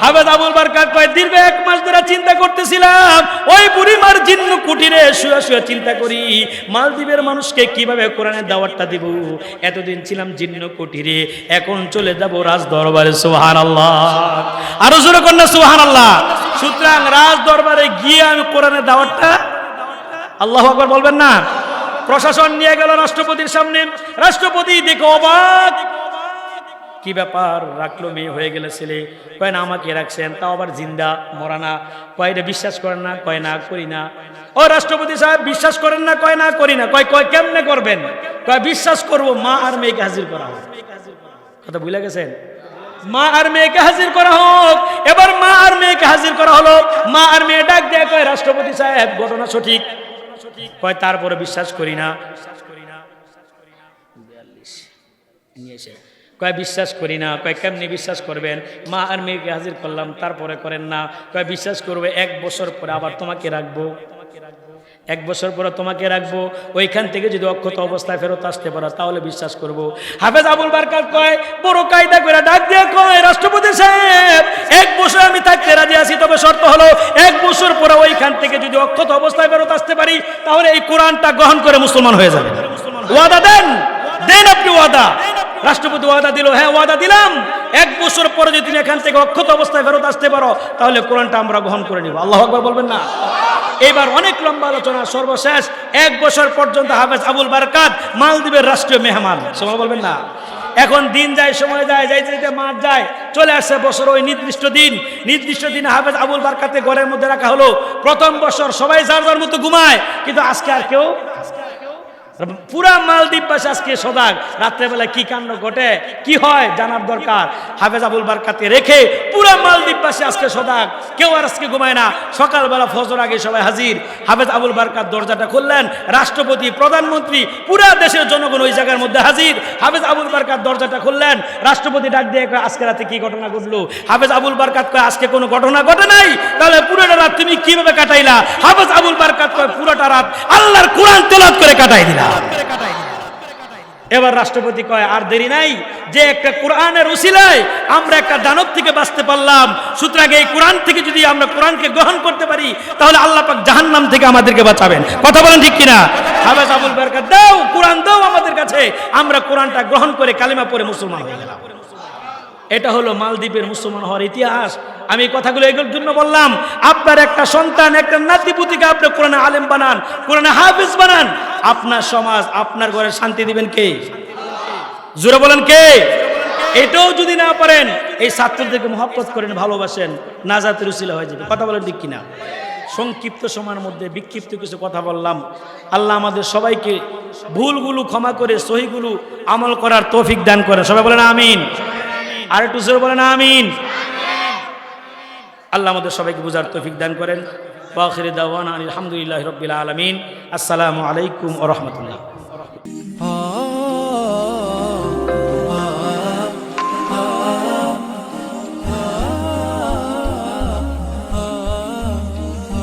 হাফেজ আবুল বারকাত কয়, দীর্ঘ 1 মাস ধরে চিন্তা করতেছিলাম, ওই বুড়িমার জিন্ন কুটিরে শুয়ে শুয়ে চিন্তা করি মালদ্বীপের মানুষকে কিভাবে কোরআনের দাওয়াতটা দিব। এতদিন ছিলাম জিন্ন কুটিরে, এখন চলে যাব রাজ দরবারে। সুবহানাল্লাহ। আরো জোরে কর না সুবহানাল্লাহ। সুতরাং রাজ দরবারে গিয়ে আমি কোরআনের দাওয়াতটা, আল্লাহু আকবার বলবেন না? প্রশাসন নিয়ে গেল রাষ্ট্রপতির সামনে। রাষ্ট্রপতি দেখে অবাক, কি ব্যাপার, রাখলো মেয়ে হয়ে গেলে ছেলে? কয় না আমাকে রাখছেন, তাও আবার জিন্দা, মরা না। কয় এটা বিশ্বাস করেন না? কয় না করি না। ও রাষ্ট্রপতি সাহেব বিশ্বাস করেন না? কয় না করি না। কয় কেমনে করবেন? কয় বিশ্বাস করবো, মা আর মেয়েকে হাজির করা হোক। কথা ভুলে গেছেন? মা আর মেয়েকে হাজির করা হোক। এবার মা আর মেয়েকে হাজির করা হলো। মা আর মেয়ে ডাক দেয় কয়, রাষ্ট্রপতি সাহেব ঘটনা সঠিক। কয় তারপরে বিশ্বাস করি না। কয় বিশ্বাস করি না। কয় কেমনি বিশ্বাস করবেন? মা আর মেয়েকে হাজির করলাম, তারপরে করেন না। কয় বিশ্বাস করবে, 1 বছর পরে আবার তোমাকে রাখবো, 1 বছর পরে তোমাকে রাখবো, ওইখান থেকে যদি অক্ষত অবস্থায় ফেরত আসতে পারো তাহলে বিশ্বাস করব। হাফেজ আবুল বারকাত কয়, বড় কায়দা করে ডাক দিয়ে কয়, রাষ্ট্রপতি সাহেব 1 বছর আমি থাকতে রাজি আছি, তবে শর্ত হলো 1 বছর পরে ওইখান থেকে যদি অক্ষত অবস্থায় ফেরত আসতে পারি তাহলে এই কোরআনটা গ্রহণ করে মুসলমান হয়ে যাবে। ওয়াদা দেন আপনি ওয়াদা। রাষ্ট্রপতি ওয়াদা দিল, হ্যাঁ ওয়াদা দিলাম, 1 বছর পরে যদি তুমি এখান থেকে অক্ষত অবস্থায় ফেরত আসতে পারো তাহলে কোরআনটা আমরা গ্রহণ করে নিব। আল্লাহু আকবার বলবেন না? এবার অনেক লম্বা আলোচনা, সর্বশেষ 1 বছর পর্যন্ত হাফেজ আবুল বারকাত মালদ্বীপের রাষ্ট্রীয় মেহমান। সময় বলবেন না? এখন দিন যায়, সময় যায়, যাইতে মাস যায়, চলে আসছে বছর। ওই নির্দিষ্ট দিনে হাফেজ আবুল বারকাতকে ঘরের মধ্যে রাখা হলো। প্রথম বছর সবাই যার যার মতো ঘুমায়, কিন্তু আজকে আর কেউ, পুরা মালদ্বীপবাসী আজকে সজাগ। রাত্রেবেলা কি কাণ্ড ঘটে, কি হয় জানার দরকার। হাফেজ আবুল বারকাতকে রেখে পুরা মালদ্বীপবাসী আজকে সজাগ, কেউ আর আজকে ঘুমায় না। সকালবেলা ফজর আগে সবাই হাজির। হাফেজ আবুল বারকাত দরজাটা খুললেন, রাষ্ট্রপতি, প্রধানমন্ত্রী, পুরা দেশের জনগণ ওই জায়গার মধ্যে হাজির। হাফেজ আবুল বারকাত দরজাটা খুললেন, রাষ্ট্রপতি ডাক দিয়ে কয়, আজকে রাতে কি ঘটনা ঘটলো? হাফেজ আবুল বারকাত কয়, আজকে কোনো ঘটনা ঘটে নাই। তাহলে পুরোটা রাত তুমি কিভাবে কাটাইলা? হাফেজ আবুল বারকাত কয়, পুরোটা রাত আল্লাহর কোরআন তেলাওয়াত করে কাটাই দিলা। এবার রাষ্ট্রপতি কয়, আর দেরি নাই, যে একটা কোরআনের উসিলায় আমরা একটা দানব থেকে বাঁচতে পারলাম, সুতরাং এই কোরআন থেকে যদি আমরা কোরআনকে গ্রহণ করতে পারি তাহলে আল্লাহ পাক জাহান্নাম থেকে আমাদেরকে বাঁচাবেন। কথা বলেন ঠিক কিনা? হাফেজ আবুল বারকাত দাও, কোরআন দাও আমাদের কাছে, আমরা কোরআনটা গ্রহণ করে কালিমা পড়ে মুসলমান হয়ে গেলাম। এটা হলো মালদ্বীপের মুসলমান হওয়ার ইতিহাস। আমি কথাগুলো এগুলোর জন্য বললাম, আপনার একটা সন্তান, একটা নাতিপুতিকে আপনি কোরআনে আলেম বানান, কোরআনে হাফেজ বানান, আপনার সমাজ, আপনার ঘরে শান্তি দিবেন কে? জোরে বলেন কে? এটাও যদি না পারেন, এই ছাত্রদেরকে মহব্বত করেন, ভালোবাসেন, নাজাতের উসিলা হয়ে যাবে। কথা বলেন ঠিক কিনা? সংক্ষিপ্ত সময়ের মধ্যে বিক্ষিপ্ত কিছু কথা বললাম। আল্লাহ আমাদের সবাইকে ভুলগুলো ক্ষমা করে সহিগুলো আমল করার তৌফিক দান করেন। সবাই বলেন আমিন। আর একটু জোরে বলেন আমিন। আল্লাহ আমাদের সবাইকে বুঝার তৌফিক দান করেন। ওয়া আখিরু দাওয়ানা আলহামদুলিল্লাহি রাব্বিল আলামিন। আসসালামু আলাইকুম ওয়া রাহমাতুল্লাহ।